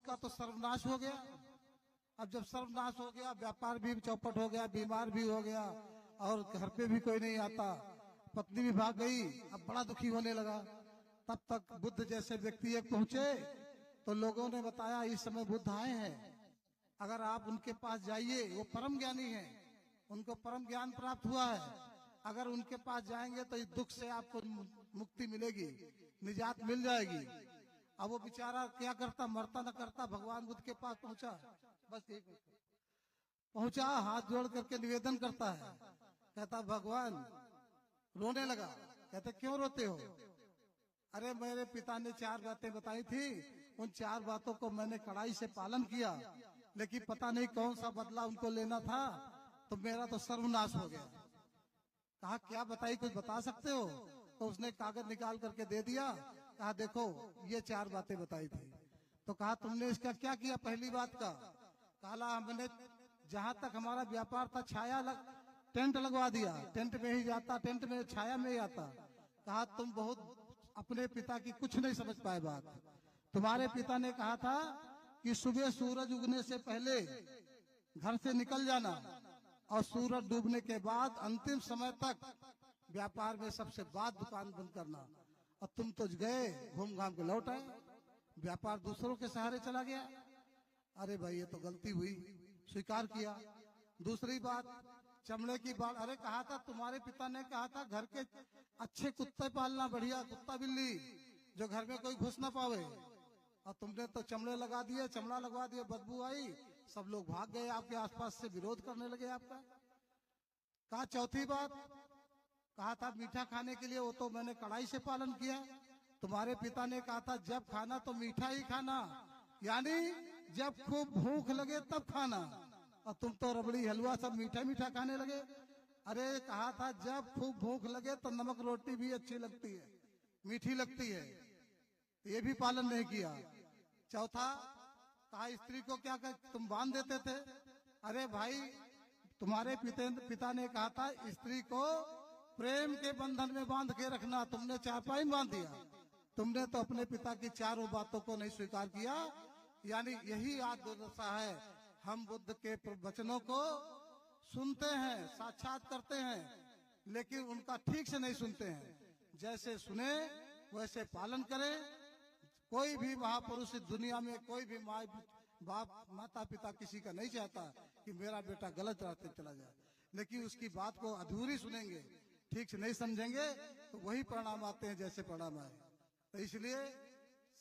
उसका तो सर्वनाश हो गया। अब जब सर्वनाश हो गया, व्यापार भी चौपट हो गया, बीमार भी हो गया और घर पे भी कोई नहीं आता, पत्नी भी भाग गई, अब बड़ा दुखी होने लगा। तब तक बुद्ध जैसे व्यक्ति एक पहुंचे तो लोगों ने बताया इस समय बुद्ध आए हैं, अगर आप उनके पास जाइए, वो परम ज्ञानी हैं, उनको परम ज्ञान प्राप्त हुआ है, अगर उनके पास जाएंगे तो इस दुख से आपको मुक्ति मिलेगी, निजात मिल जाएगी। अब वो बेचारा क्या करता, मरता न करता, भगवान बुद्ध के पास पहुंचा, बस एक पहुंचा, हाथ जोड़ करके निवेदन करता है, कहता भगवान, रोने लगा। कहते क्यों रोते हो? अरे मेरे पिता ने 4 बातें बताई थी, उन 4 बातों को मैंने कड़ाई से पालन किया, लेकिन पता नहीं कौन सा बदला उनको लेना था, तो मेरा तो सर्वनाश हो गया। कहा क्या बताई, कुछ बता सकते हो? तो उसने कागज निकाल करके दे दिया, कहा देखो ये 4 बातें बताई थी। तो कहा तुमने इसका क्या किया? पहली बात का कहा हमने जहां तक हमारा व्यापार था टेंट लगवा दिया, टेंट में ही जाता, टेंट में छाया में ही आता। कहा तुम बहुत अपने पिता की कुछ नहीं समझ पाए बात। तुम्हारे पिता ने कहा था कि सुबह सूरज उगने से पहले घर से निकल जाना और सूरज डूबने के बाद अंतिम समय तक व्यापार में सबसे बाद दुकान बंद करना। और तुम तो गए, घूम घाम के लौट आए, व्यापार दूसरों के सहारे चला गया। अरे भाई ये तो गलती हुई, स्वीकार किया। दूसरी बात चमड़े की बात, अरे कहा था तुम्हारे पिता ने कहा था घर के अच्छे कुत्ते पालना, बढ़िया कुत्ता बिल्ली जो घर में कोई घुस ना पावे, और तुमने तो चमड़े लगा दिए, चमड़ा लगवा दिए, बदबू आई, सब लोग भाग गए, आपके आसपास से विरोध करने लगे आपका। कहा चौथी बात, कहा था मीठा खाने के लिए, वो तो मैंने कड़ाई से पालन किया। तुम्हारे पिता ने कहा था जब खाना तो मीठा ही खाना, यानी जब खूब भूख लगे तब खाना, और तुम तो रबड़ी हलवा सब मीठा मीठा खाने लगे। अरे कहा था जब खूब भूख लगे तो नमक रोटी भी अच्छी लगती है, मीठी लगती है, ये भी पालन नहीं किया। चौथा कहा स्त्री को क्या कर तुम बांध देते थे। अरे भाई तुम्हारे पिता ने कहा था स्त्री को प्रेम के बंधन में बांध के रखना, तुमने चारपाई में बांध दिया। तुमने तो अपने पिता की 4 बातों को नहीं स्वीकार किया। यानी यही आज दुर्दशा है, हम बुद्ध के वचनों को सुनते हैं, साक्षात करते हैं, लेकिन उनका ठीक से नहीं सुनते हैं। जैसे सुने वैसे पालन करें। कोई भी महापुरुष दुनिया में, कोई भी बाप माता पिता किसी का नहीं चाहता कि मेरा बेटा गलत रास्ते चला जाए, लेकिन उसकी बात को अधूरी सुनेंगे, ठीक से नहीं समझेंगे तो वही परिणाम आते हैं जैसे परिणाम आए। तो इसलिए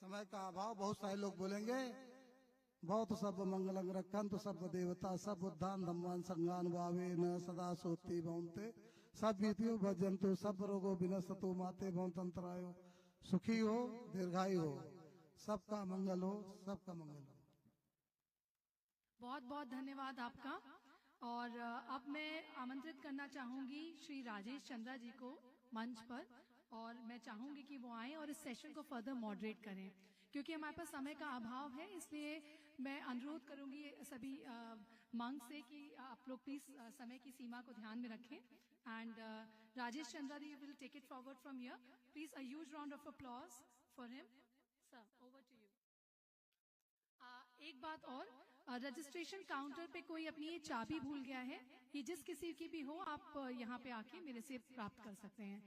समय का अभाव, बहुत सारे लोग बोलेंगे बहुत सब मंगलंग रखंत सब देवता सब उद्धान धम्मान संगान भावे न सदा सोती भवन्ते सब वीतियो भजंतु सब रोगो विनशतु माते भवंतरायो सुखी हो दीर्घायु हो, सबका मंगल हो, सबका मंगल हो। बहुत बहुत धन्यवाद आपका। और अब मैं आमंत्रित करना चाहूंगी श्री राजेश चंद्रा जी को मंच पर, और मैं चाहूंगी कि वो आए और इस सेशन को फर्दर मॉडरेट करें। क्योंकि हमारे पास समय का अभाव है, इसलिए मैं अनुरोध करूंगी सभी मंच से कि आप लोग प्लीज समय की सीमा को ध्यान में रखें। And Rajesh Chandra ji will take it forward from here. Please a huge round of applause for him. Sir over to you. एक बात और, रजिस्ट्रेशन काउंटर पे कोई अपनी ये चाबी भूल गया है, ये जिस किसी की भी हो, आप यहाँ पे आके मेरे से प्राप्त कर सकते हैं।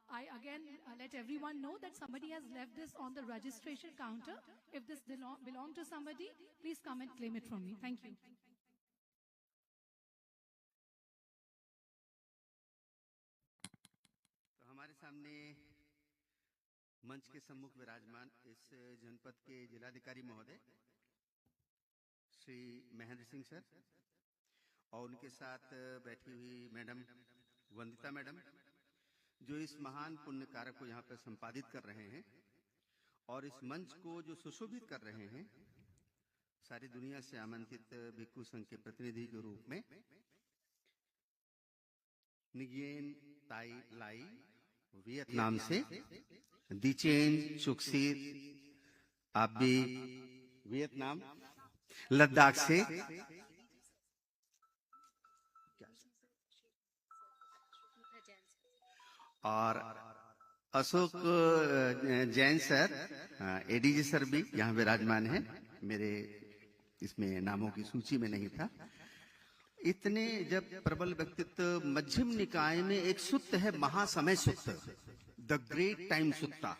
I again let everyone know that somebody has left this on the registration counter. If this belong to somebody, please come and claim it from me. Thank you. तो हमारे सामने मंच के सम्मुख विराजमान इस जनपद के जिलाधिकारी महोदय श्री महेंद्र सिंह सर, और उनके साथ बैठी हुई मैडम वंदिता मैडम, जो इस महान पुण्य कार्य को यहाँ पर संपादित कर रहे हैं और इस मंच को जो सुशोभित कर रहे हैं, सारी दुनिया से आमंत्रित भिक्षु संघ के प्रतिनिधि के रूप में निगियन ताई लाई वियतनाम से, दिचेन चुक्सीर आबी वियतनाम, लद्दाख से, और Ashok Jain sir, ADG sir भी यहाँ विराजमान हैं। मेरे इसमें नामों की सूची में नहीं था। इतने जब प्रबल व्यक्तित्व, मध्यम निकाय में एक सुत्त है महासमय सुत्त, द ग्रेट टाइम सुत्ता।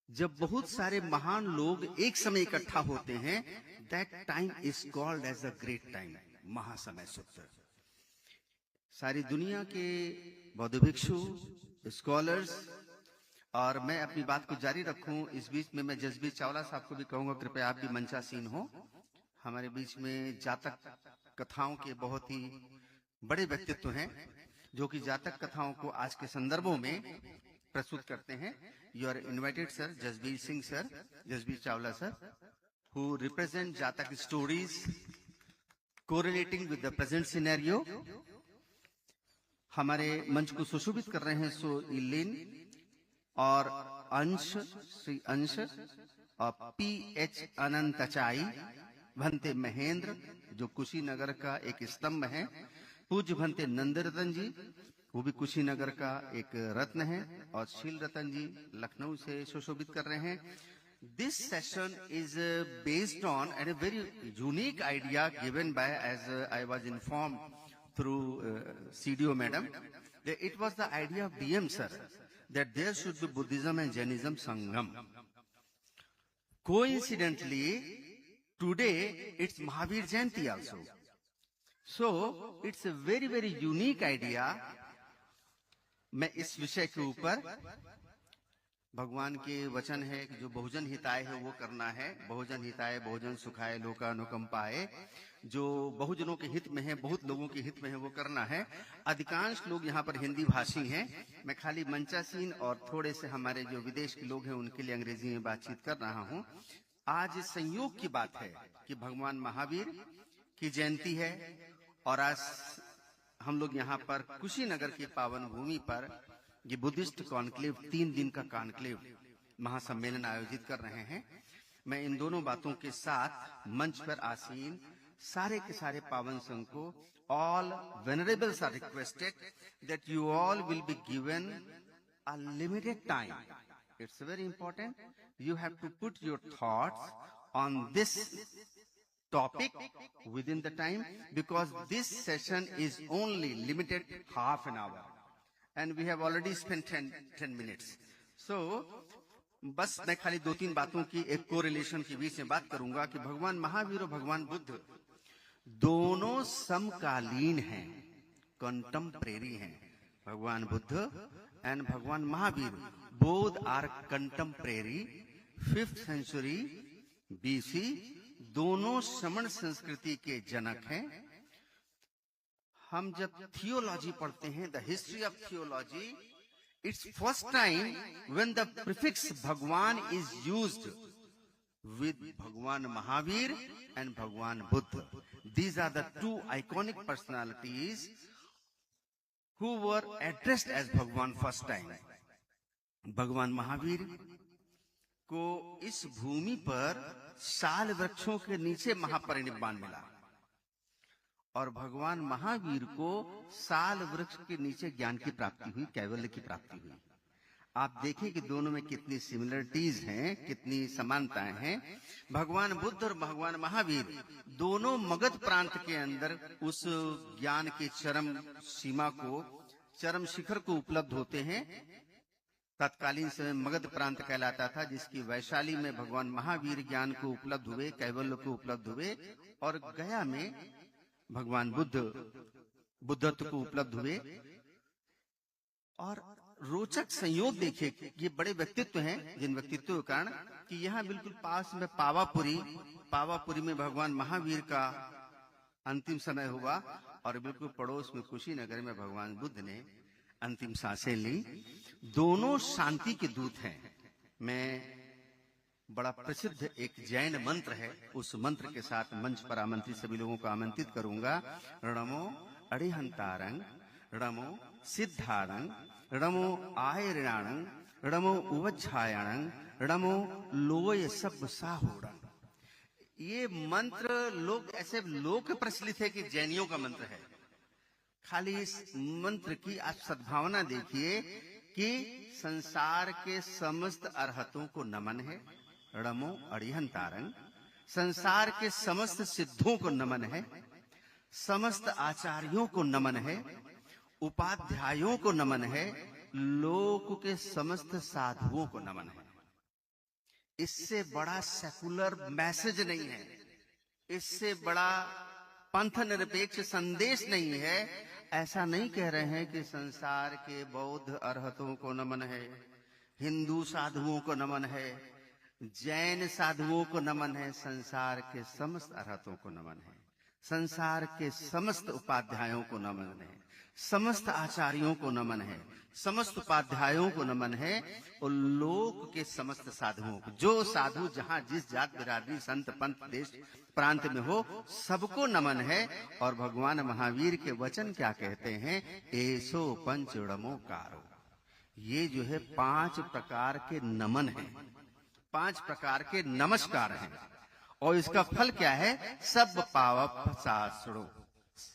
जब बहुत सारे महान लोग एक समय इकट्ठा होते हैं, that time is called as the great time, Mahasamaya Sutta. सारी दुनिया के बौद्ध भिक्षु, स्कॉलर्स, और मैं अपनी बात को जारी रखूं, इस बीच में मैं जसबीर चावला साहब को भी कहूंगा कृपया आप भी मंचासीन हो। हमारे बीच में जातक कथाओं के बहुत ही बड़े व्यक्तित्व हैं जो कि जातक कथाओं को आज के संदर्भों में प्रस्तुत करते हैं। You are invited sir, Jasbir Singh sir, Jasbir Chawla sir, who represent Jataka stories correlating with the present scenario. हमारे मंच को सुशोभित कर रहे हैं सो इलिन और अंश, श्री अंश और PH अनंतचाई, भंते महेंद्र जो कुशीनगर का एक स्तंभ है, पूज्य भंते नंदरतन जी वो भी कुशीनगर का एक रत्न है, और शील रतन जी लखनऊ से सुशोभित कर रहे हैं। This session is based on a very unique idea given by, as I was informed through CDO madam, that it was the idea of DM sir that there should be Buddhism and Jainism Sangam. Coincidentally, today it's Mahavir Jayanti also. So it's a very, very unique idea. मैं इस विषय के ऊपर, भगवान के वचन है कि जो बहुजन हिताय है वो करना है, बहुजन हिताय बहुजन सुखाय लोकानुकंपाय, जो बहुजनों के हित में है, बहुत लोगों के हित में है वो करना है। अधिकांश लोग यहाँ पर हिंदी भाषी हैं, मैं खाली मंचासीन और थोड़े से हमारे जो विदेश के लोग हैं उनके लिए अंग्रेजी में बातचीत कर रहा हूँ। आज संयोग की बात है कि भगवान महावीर की जयंती है, और आज हम लोग यहाँ पर कुशीनगर की पावन भूमि पर ये बुद्धिस्ट कॉन्क्लेव, 3 दिन का कॉन्क्लेव महासम्मेलन आयोजित कर रहे हैं। मैं इन दोनों बातों के साथ मंच पर आसीन सारे के सारे पावन संघ को, all venerables are requested that you all will be given a limited time. It's very important, you have to put your thoughts on this topic within the time, because this session is only limited half an hour and we have already spent 10 minutes. So बस मैं खाली 2-3 बातों की एक correlation के बीच में बात करूंगा कि भगवान महावीर और भगवान बुद्ध दोनों समकालीन हैं, कंटेम्परेरी हैं। भगवान Buddha and Bhagwan Mahavir both are contemporary, 5th century BC, दोनों श्रमण संस्कृति के जनक हैं। हम जब थियोलॉजी पढ़ते हैं, the history of theology, it's first time when the prefix Bhagwan is used with Bhagwan Mahavir and Bhagwan Buddha. These are the 2 iconic personalities who were addressed as Bhagwan first time. Bhagwan Mahavir को इस भूमि पर साल वृक्षों के नीचे महापरिनिर्वाण मिला, और भगवान महावीर को साल वृक्ष के नीचे ज्ञान की प्राप्ति हुई, कैवल्य की प्राप्ति हुई। आप देखें कि दोनों में कितनी सिमिलरिटीज हैं, कितनी समानताएं हैं। भगवान बुद्ध और भगवान महावीर दोनों मगध प्रांत के अंदर उस ज्ञान के चरम सीमा को, चरम शिखर को उपलब्ध होते हैं। तत्कालीन समय मगध प्रांत कहलाता था, जिसकी वैशाली में भगवान महावीर ज्ञान को उपलब्ध हुए, कैवल्य को उपलब्ध हुए, और गया में भगवान बुद्धत्व को उपलब्ध हुए। और रोचक संयोग देखिए, ये बड़े व्यक्तित्व हैं, जिन व्यक्तित्वों के कारण कि यहाँ बिल्कुल पास में पावापुरी में भगवान महावीर का अंतिम समय हुआ, और बिल्कुल पड़ोस में कुशीनगर में भगवान बुद्ध ने अंतिम सांसें ली। दोनों शांति के दूत हैं। मैं बड़ा प्रसिद्ध एक जैन मंत्र है, उस मंत्र के साथ मंच पर आमंत्रित सभी लोगों को आमंत्रित करूंगा। रणमो अड़िहंतारंग, रणमो सिद्धारंग, रणमो आयरणाणंग, रणमो उवज्झायणंग, रणमो लोय सब साहोड़ंग। ये मंत्र लोग ऐसे लोक प्रचलित है कि जैनियों का मंत्र है। खाली इस मंत्र की आप सद्भावना देखिए कि संसार के समस्त अरहतों को नमन है। रणमो अड़िहंतारंग, संसार के समस्त सिद्धों को नमन है, समस्त आचार्यों को नमन है, उपाध्यायों को नमन है, लोक के समस्त साधुओं को नमन है। इससे बड़ा सेकुलर मैसेज नहीं है, इससे बड़ा पंथ निरपेक्ष संदेश नहीं है। ऐसा नहीं कह रहे हैं कि संसार के बौद्ध अरहतों को नमन है, हिंदू साधुओं को नमन है, जैन साधुओं को नमन है। संसार के समस्त अरहतों को नमन है, संसार के समस्त उपाध्यायों को नमन है, समस्त आचार्यों को नमन है, समस्त उपाध्यायों को नमन है, और लोक के समस्त साधुओं को। जो साधु जहां जिस जात बिरादरी संत पंथ देश प्रांत में हो, सबको नमन है। और भगवान महावीर के वचन क्या कहते हैं? एसो पंचुड़मोकारो। ये जो है 5 प्रकार के नमन है, 5 प्रकार के नमस्कार हैं। और इसका फल क्या है? सब पावक शास्त्रो।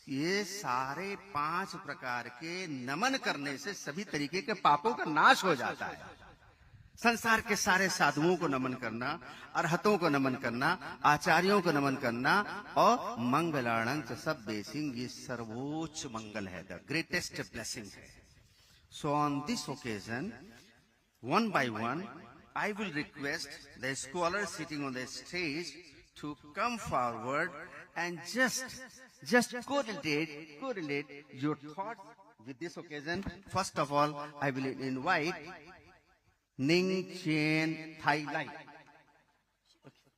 ये सारे 5 प्रकार के नमन करने से सभी तरीके के पापों का नाश हो जाता है। संसार के सारे साधुओं को नमन करना, अरहतों को नमन करना, आचार्यों को नमन करना, और मंगलाणंच सब बेसिंग, ये सर्वोच्च मंगल है, द ग्रेटेस्ट ब्लेसिंग है। So on this occasion, one by one, I will request the scholars sitting on the stage to come forward and just correlate your thoughts with this occasion. First of all, I will invite Ning Chen Thai Lai. Okay.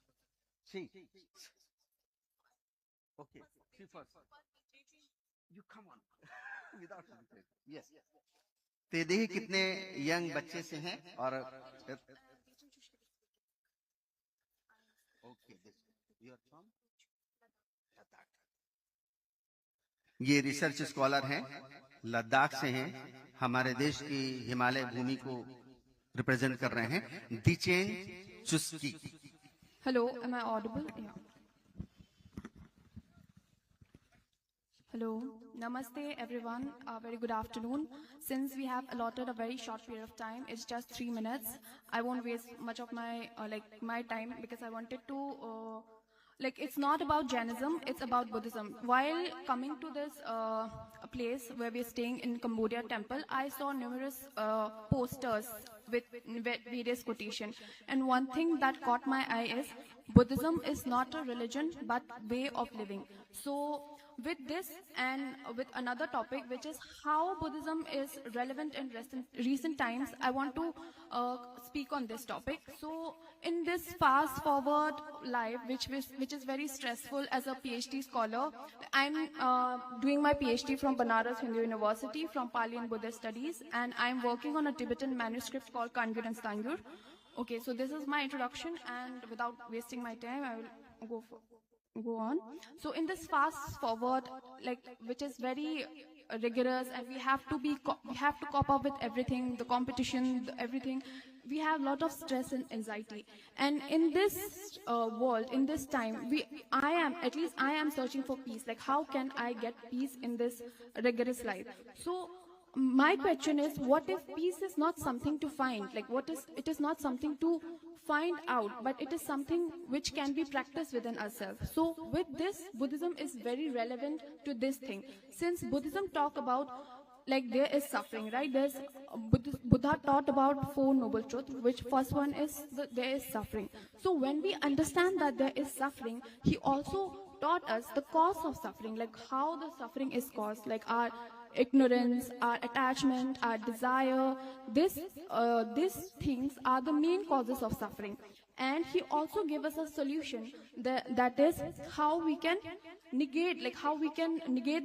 Okay. She first. You come on. Without hesitation. Yes. तो देखिए कितने young बच्चे से हैं। और ये research scholar हैं, लद्दाख से हैं, हमारे देश की हिमालय भूमि को रिप्रेजेंट कर रहे हैं। दिचेन चुस्की। Hello, am I audible? Yeah. Hello, namaste everyone. Very good afternoon. Since we have allotted a very short period of time, it's just 3 minutes. I won't waste much of my time, because I wanted to it's not about Jainism, it's about Buddhism. While coming to this place where we're staying in Cambodia temple, I saw numerous posters with various quotation, and one thing that caught my eye is Buddhism is not a religion but way of living. So with this and with another topic, which is how Buddhism is relevant in recent times, I want to speak on this topic. So in this fast forward life, which is very stressful as a PhD scholar, I'm doing my PhD from Banaras Hindu University from Pali and Buddhist Studies, and I'm working on a Tibetan manuscript called Kangyur and Stangyur. Okay, so this is my introduction, and without wasting my time, I will go on. So in this fast forward, which is very rigorous, and we have to cope up with everything, the competition, everything. We have a lot of stress and anxiety, and in this world, in this time, I am searching for peace. Like, how can I get peace in this rigorous life? So my question is, what if peace is not something to find? It is not something to find out, but it is something which can be practiced within ourselves. So with this, Buddhism is very relevant to this thing. Since Buddhism talk about, there is suffering, right? Buddha taught about 4 noble truths, which first one is that there is suffering. So when we understand that there is suffering, he also taught us the cause of suffering, how the suffering is caused, our ignorance, our attachment, our desire. These things are the main causes of suffering. And he also gave us a solution that is how we can negate,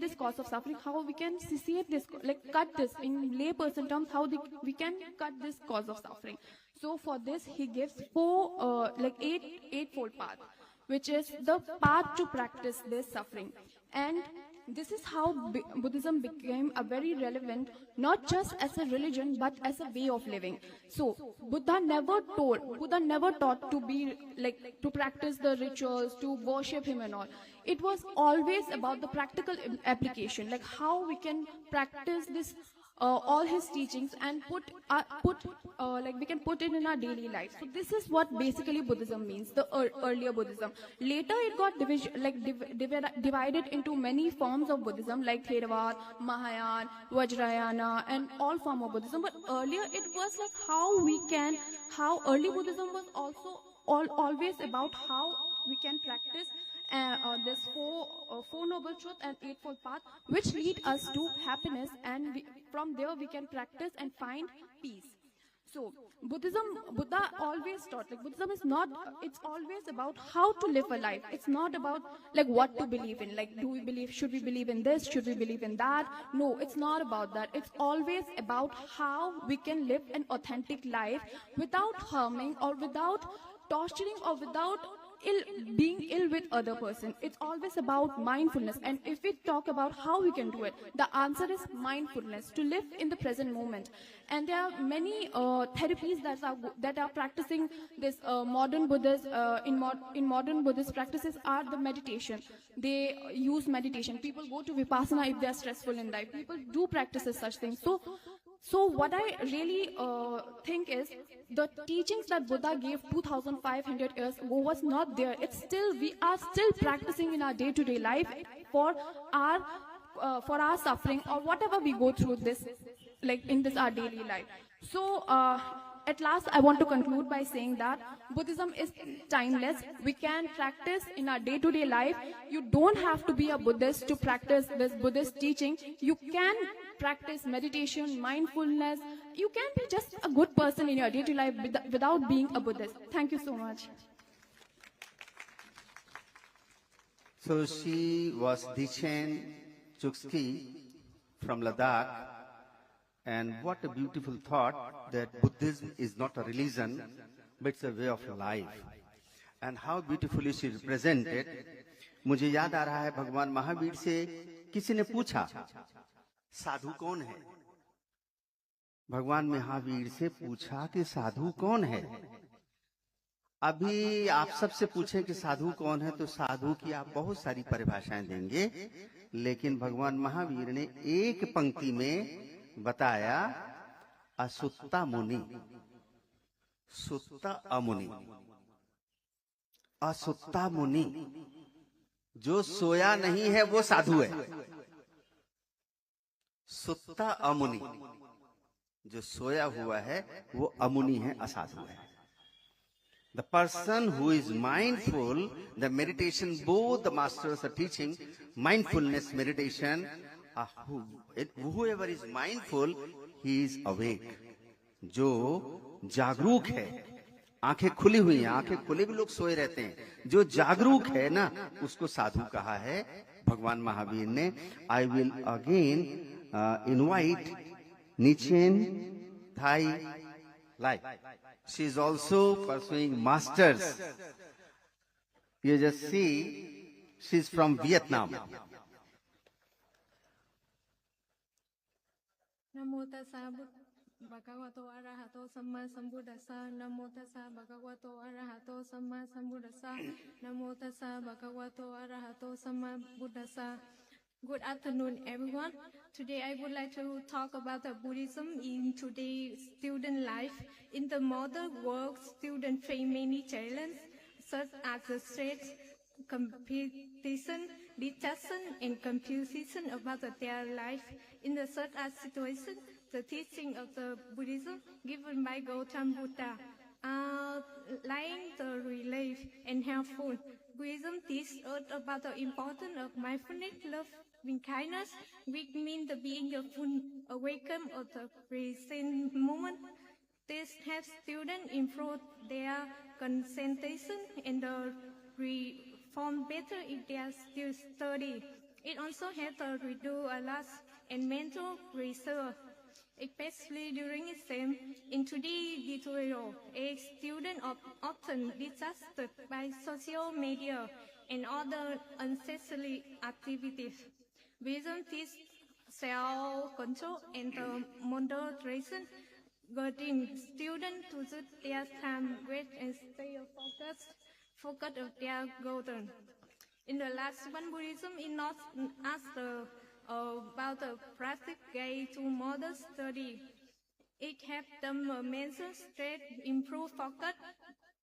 this cause of suffering, how we can cessate this, cut this, in layperson terms, how we can cut this cause of suffering. So for this, he gives 8-fold path, which is the path to practice this suffering. And this is how Buddhism became a very relevant, not just as a religion, but as a way of living. So Buddha never taught to be to practice the rituals, to worship him and all. It was always about the practical application, how we can practice this all his teachings and like we can put it in our daily life. So this is what basically Buddhism means, the earlier Buddhism. Later it got divided into many forms of Buddhism like Theravada, Mahayana, Vajrayana, and all form of Buddhism. But earlier it was like how early Buddhism was also always about how we can practice this four noble truth and eightfold path, which lead us to happiness, and from there we can practice and find peace. So Buddha always taught, like Buddhism is not, it's always about how to live a life. It's not about like what to believe in, like should we believe in this, should we believe in that? No, it's not about that. It's always about how we can live an authentic life without harming or without torturing or without being ill with other person. It's always about mindfulness. And if we talk about how we can do it, the answer is mindfulness, to live in the present moment. And there are many therapies that are practicing this modern Buddhists, in modern Buddhist practices are the meditation. They use meditation. People go to Vipassana if they are stressful in life. People do practice such things. So what I really think is the teachings that Buddha gave 2,500 years ago was not there. We are still practicing in our day-to-day life for our suffering or whatever we go through this, like in this our daily life. So at last, I want to conclude by saying that Buddhism is timeless. We can practice in our day-to-day life. You don't have to be a Buddhist to practice this Buddhist teaching. You can practice meditation, mindfulness. You can be just a good person in your day-to-day life without being a Buddhist. Thank you so much. So she was Dichen Chukski from Ladakh. And what a beautiful thought that Buddhism is not a religion, but it's a way of life. And how beautifully she represented. मुझे याद आ रहा है भगवान महावीर से किसी ने पूछा साधु कौन है? भगवान महावीर से पूछा कि साधु कौन है? अभी आप सबसे पूछें कि साधु कौन है तो साधु की आप बहुत सारी परिभाषाएं देंगे, लेकिन भगवान महावीर ने एक पंक्ति में बताया असुत्ता मुनि, सुत्ता अमुनि। असुत्ता मुनि, जो सोया नहीं है वो साधु है। सुत्ता अमुनि, जो सोया हुआ है वो अमुनि है, असाधु है। The person who is mindful, the meditation, both the masters are teaching mindfulness meditation. Whoever is mindful, he is awake. जो जागरूक है, आंखें खुली हुई हैं, आंखें खुले भी लोग सोए रहते हैं, जो जागरूक है ना उसको साधु कहा है भगवान महावीर ने। I will again invite Nichiren Thai Lai. She is also pursuing masters. You just see, she is from Vietnam. Namo tassa bhagavato arahato samma sambuddhassa. Namo tassa bhagavato arahato samma sambuddhassa. Namo tassa bhagavato arahato samma buddhassa. Good afternoon, everyone. Today I would like to talk about the Buddhism in today's student life. In the modern world, students face many challenges, such as the stress, competition, distraction, and confusion about their life. In the such a situation, the teaching of the Buddhism given by Gautama Buddha are light, relief, and helpful. Buddhism teaches us about the importance of mindfulness, love, and kindness, which means the being a full awaken of the present moment. This helps students improve their concentration and perform better in their study. It also helps to reduce a loss and mental pressure, especially during exam. In today's tutorial, a student often distracted by social media and other unnecessary activities. Buddhism teaches self-control and moderation, guiding students to use their time well and stay focused on their goal. In the last one, Buddhism is not as the about the plastic guide to modern study. It helps them measure stress, improve focus,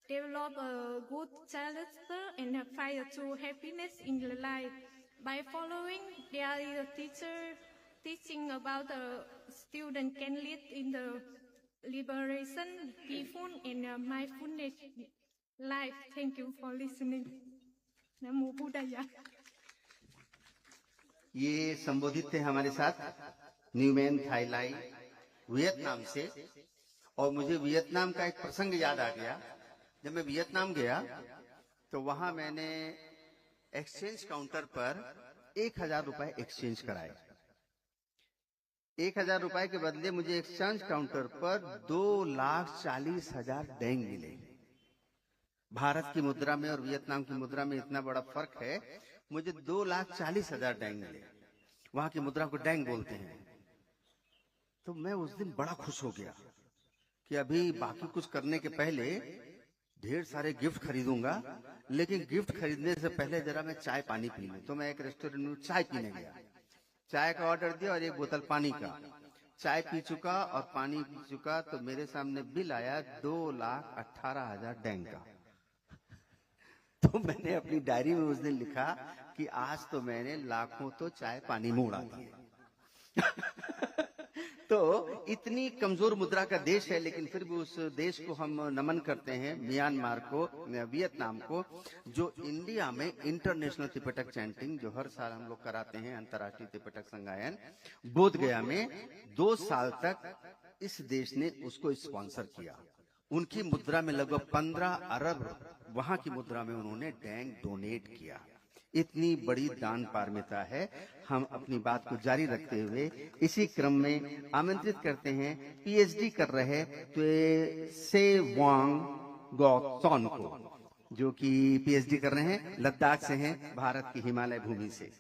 develop a good character, and find true happiness in the life. By following, there is a teacher teaching about the student can lead in the liberation, peaceful, and mindfulness life. Thank you for listening. Namo Buddhaya. ये संबोधित थे हमारे साथ Newman थाईलाई Vietnam से। और मुझे Vietnam का एक प्रसंग याद आ गया। जब मैं वियतनाम गया तो वहां मैंने एक्सचेंज काउंटर पर 1000 रुपए एक्सचेंज कराए। 1000 रुपए के बदले मुझे एक्सचेंज काउंटर पर 2,40,000 डेंग मिले। भारत की मुद्रा में और वियतनाम की मुद्रा में इतना बड़ा फर्क है। मुझे 2,40,000 डेंग मिले। वहां की मुद्रा को डेंग बोलते हैं। तो मैं उस दिन बड़ा खुश हो गया कि अभी बाकी कुछ करने के पहले ढेर सारे गिफ्ट खरीदूंगा, लेकिन गिफ्ट खरीदने से पहले जरा मैं चाय पानी पी लूं। तो मैं एक रेस्टोरेंट में चाय पीने गया। चाय का ऑर्डर दिया और एक बोतल पानी का। चाय पी चुका और पानी पी चुका तो मेरे सामने बिल आया 2,18,000 डेंग का। तो मैंने अपनी डायरी में उस दिन लिखा कि आज तो मैंने लाखों तो चाय पानी में उड़ा दिए। तो इतनी कमजोर मुद्रा का देश है, लेकिन फिर भी उस देश को हम नमन करते हैं, म्यांमार को, वियतनाम को, जो इंडिया में इंटरनेशनल त्रिपिटक चैंटिंग जो हर साल हम लोग कराते हैं, अंतर्राष्ट्रीय त्रिपिटक संगायन बोध गया में 2 साल तक इस देश ने उसको स्पॉन्सर किया। उनकी मुद्रा में लगभग 15 अरब वहां की मुद्रा में उन्होंने डेंग डोनेट किया। इतनी बड़ी दान पारमिता है। हम अपनी बात को जारी रखते हुए इसी क्रम में आमंत्रित करते हैं पीएचडी कर रहे से वांग गॉक्सॉन को, जो कि पीएचडी कर रहे हैं, लद्दाख से हैं, भारत की हिमालय भूमि से।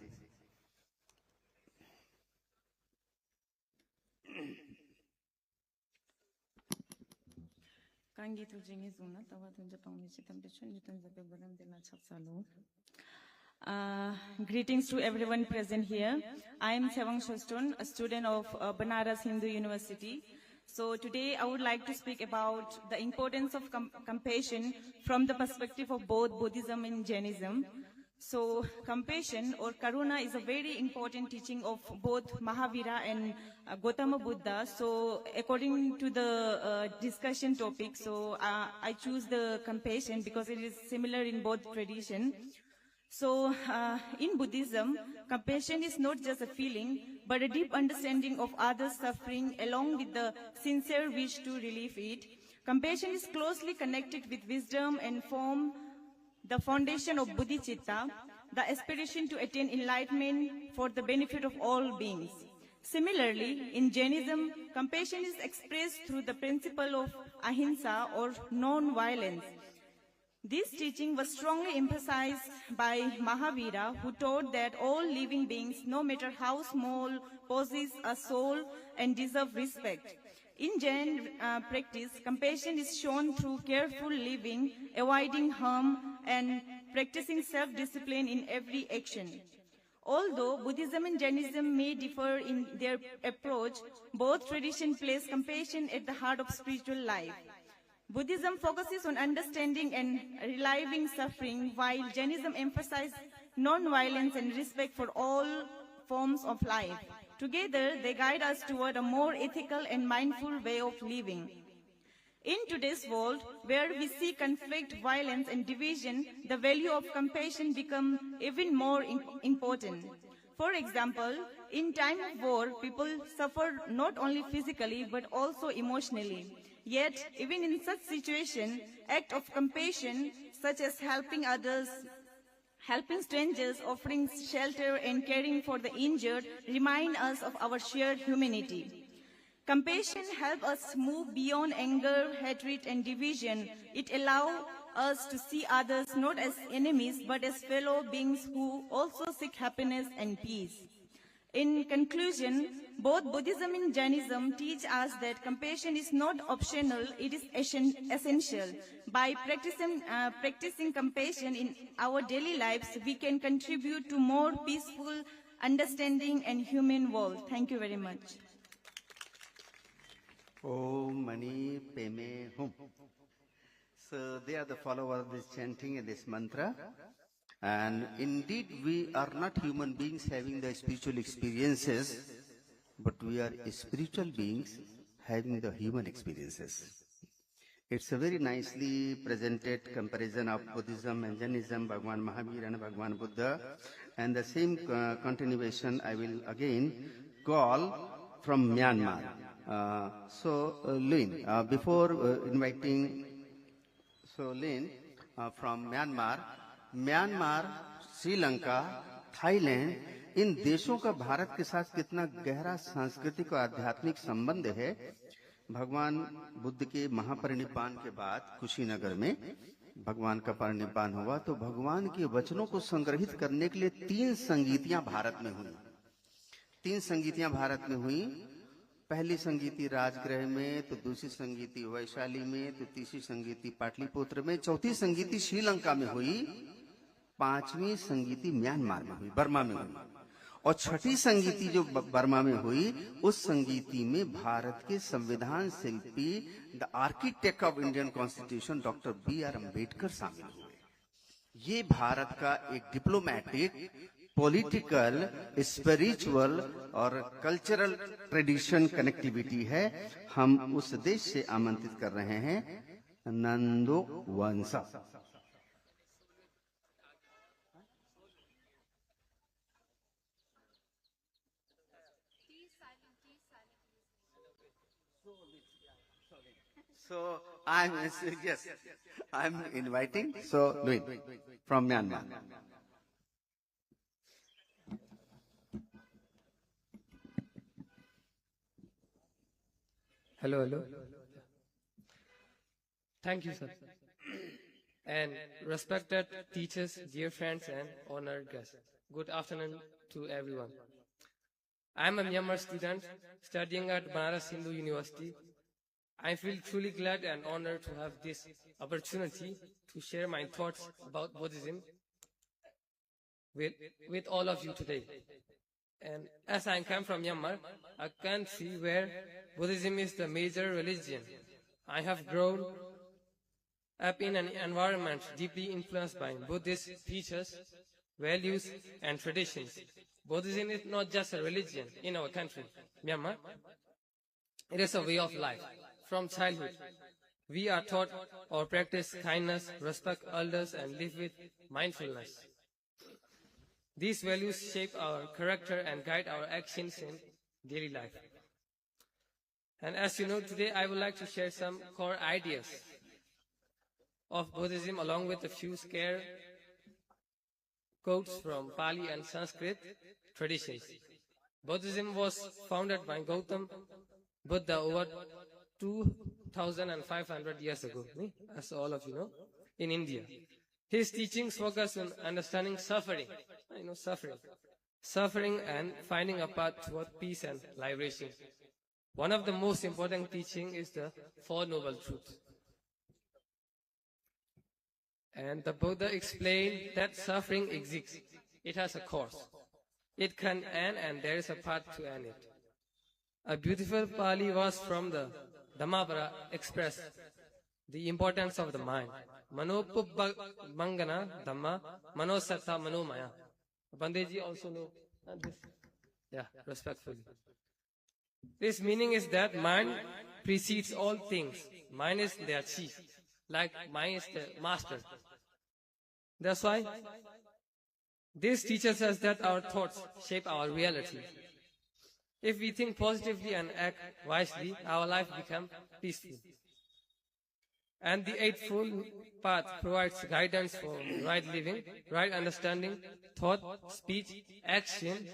Greetings to everyone present here. I am Sevang Shoston, a student of Banaras Hindu University. So today I would like to speak about the importance of compassion from the perspective of both Buddhism and Jainism. So compassion or karuna is a very important teaching of both Mahavira and Gautama Buddha. So according to the discussion topic, so I choose the compassion because it is similar in both tradition. So in Buddhism, compassion is not just a feeling, but a deep understanding of others' suffering along with the sincere wish to relieve it. Compassion is closely connected with wisdom and form the foundation of Bodhicitta, the aspiration to attain enlightenment for the benefit of all beings. Similarly, in Jainism, compassion is expressed through the principle of ahimsa or non-violence. This teaching was strongly emphasized by Mahavira, who taught that all living beings, no matter how small, possess a soul and deserve respect. In Jain practice, compassion is shown through careful living, avoiding harm, and practicing self-discipline in every action. Although Buddhism and Jainism may differ in their approach, both traditions place compassion at the heart of spiritual life. Buddhism focuses on understanding and relieving suffering, while Jainism emphasizes non-violence and respect for all forms of life. Together, they guide us toward a more ethical and mindful way of living. In today's world, where we see conflict, violence, and division, the value of compassion becomes even more important. For example, in time of war, people suffer not only physically, but also emotionally. Yet, even in such situation, acts of compassion, such as helping others, helping strangers, offering shelter, and caring for the injured, remind us of our shared humanity. Compassion helps us move beyond anger, hatred, and division. It allows us to see others not as enemies, but as fellow beings who also seek happiness and peace. In conclusion, both Buddhism and Jainism teach us that compassion is not optional, it is essential. By practicing compassion in our daily lives, we can contribute to more peaceful understanding, and human world. Thank you very much. Om Mani Padme Hum. So they are the followers of this chanting and this mantra. And indeed, we are not human beings having the spiritual experiences, but we are spiritual beings having the human experiences. It's a very nicely presented comparison of Buddhism and Jainism, Bhagwan Mahavir and Bhagwan Buddha. And the same continuation I will again call from Myanmar. Lin, before inviting Lin from Myanmar, Sri Lanka, Thailand, इन देशों का भारत के साथ कितना गहरा सांस्कृतिक और आध्यात्मिक संबंध है। भगवान बुद्ध के महापरिनिर्वाण के बाद कुशीनगर में भगवान का परिनिर्वाण हुआ तो भगवान के वचनों को संग्रहित करने के लिए 3 संगीतियां भारत में हुई। 3 संगीतियां भारत में हुई। पहली संगीति राजगृह में, तो दूसरी संगीति वैशाली में, तो तीसरी संगीति पाटलिपुत्र में, चौथी संगीति श्रीलंका में हुई, 5वीं संगीति म्यांमार में हुई, बर्मा में हुई, और 6ठी संगीति जो बर्मा में हुई, उस संगीति में भारत के संविधान शिल्पी, the architect of Indian constitution doctor B.R. Ambedkar शामिल हुए। ये भारत का एक डिप्लोमेटिक, पॉलिटिकल, स्पिरिचुअल और कल्चरल ट्रेडिशन कनेक्टिविटी है। हम उस देश से आमंत्रित कर रहे हैं नंदो वंशा। So I'm inviting Luin from Myanmar. Hello. Thank you, sir. And respected teachers, dear friends, and honored guests. Good afternoon to everyone. I am a Myanmar student studying at Banaras Hindu University. I feel truly glad and honored to have this opportunity to share my thoughts about Buddhism with all of you today. And as I come from Myanmar, a country where Buddhism is the major religion, I have grown up in an environment deeply influenced by Buddhist teachers, values, and traditions. Buddhism is not just a religion in our country, Myanmar. It is a way of life. From childhood, we are taught or practice kindness, respect elders, and live with mindfulness. These values shape our character and guide our actions in daily life. And as you know, today I would like to share some core ideas of Buddhism along with a few scare quotes from Pali and Sanskrit traditions. Buddhism was founded by Gautam Buddha over 2,500 years ago, as all of you know, in India. His teachings focus on understanding suffering, suffering and finding a path toward peace and liberation. One of the most important teachings is the Four Noble Truths. And the Buddha explained that suffering exists. It has a cause. It can end and there is a path to end it. A beautiful Pali verse from the Dhammapara expressed the importance of the mind. Manopubangana Dhamma Manosatta Manomaya. Bandeji also know this. Yeah, respectfully. This meaning is that mind precedes all things. Mind is their chief. Like mind is the master. That's why this teaches us that our thoughts shape our reality. If we think positively and act wisely, our life becomes peaceful. And the Eightfold Path provides guidance for right living, right understanding, thought, speech, action,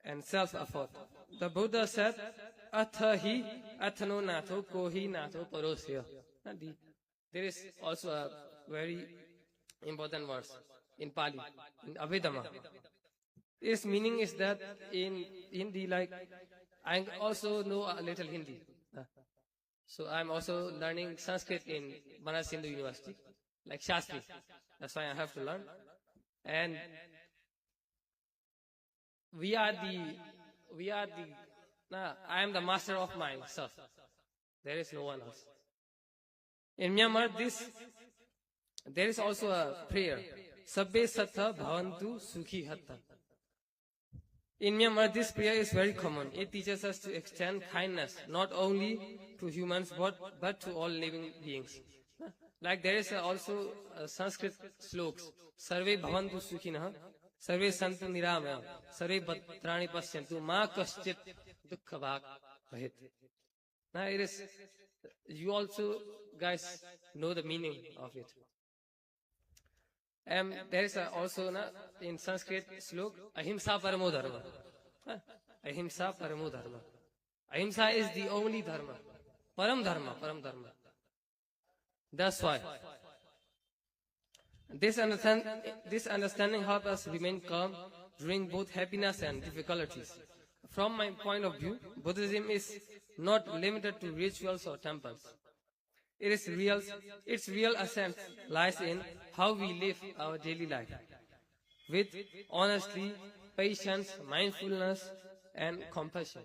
and self-effort. The Buddha said, Athahi athano nato kohi nato parosya. There is also a very important verse in Pali, in Abhidhamma. Its meaning is that in Hindi, like, I also know a little Hindi. So I'm also learning Sanskrit in Banaras Hindu University, like Shastri. That's why I have to learn. And we are the, I am the master of myself. There is no one else. In Myanmar, there is also a prayer. Sabbe Sattha Bhavantu Sukhi Hatta. In Myanmar, this prayer is very common. It teaches us to extend kindness, not only to humans, but to all living beings. Like there is also a Sanskrit sloks. Sarve Bhavantu Sukhinah, Sarve Santu Niramaya, Sarve Bhadrani Pasyantu, Ma Kaschit Dukkha Bhag Bhait. Now it is, you also guys know the meaning of it. There is also in Sanskrit slok, Ahimsa Paramo Dharma. Ahimsa Paramo Dharma. Ahimsa is the only dharma. Param Dharma. That's why. This understanding helps us remain calm during both happiness and difficulties. From my point of view, Buddhism is not limited to rituals or temples. Its real essence lies in how we live our daily life, with honesty, patience, mindfulness, and compassion.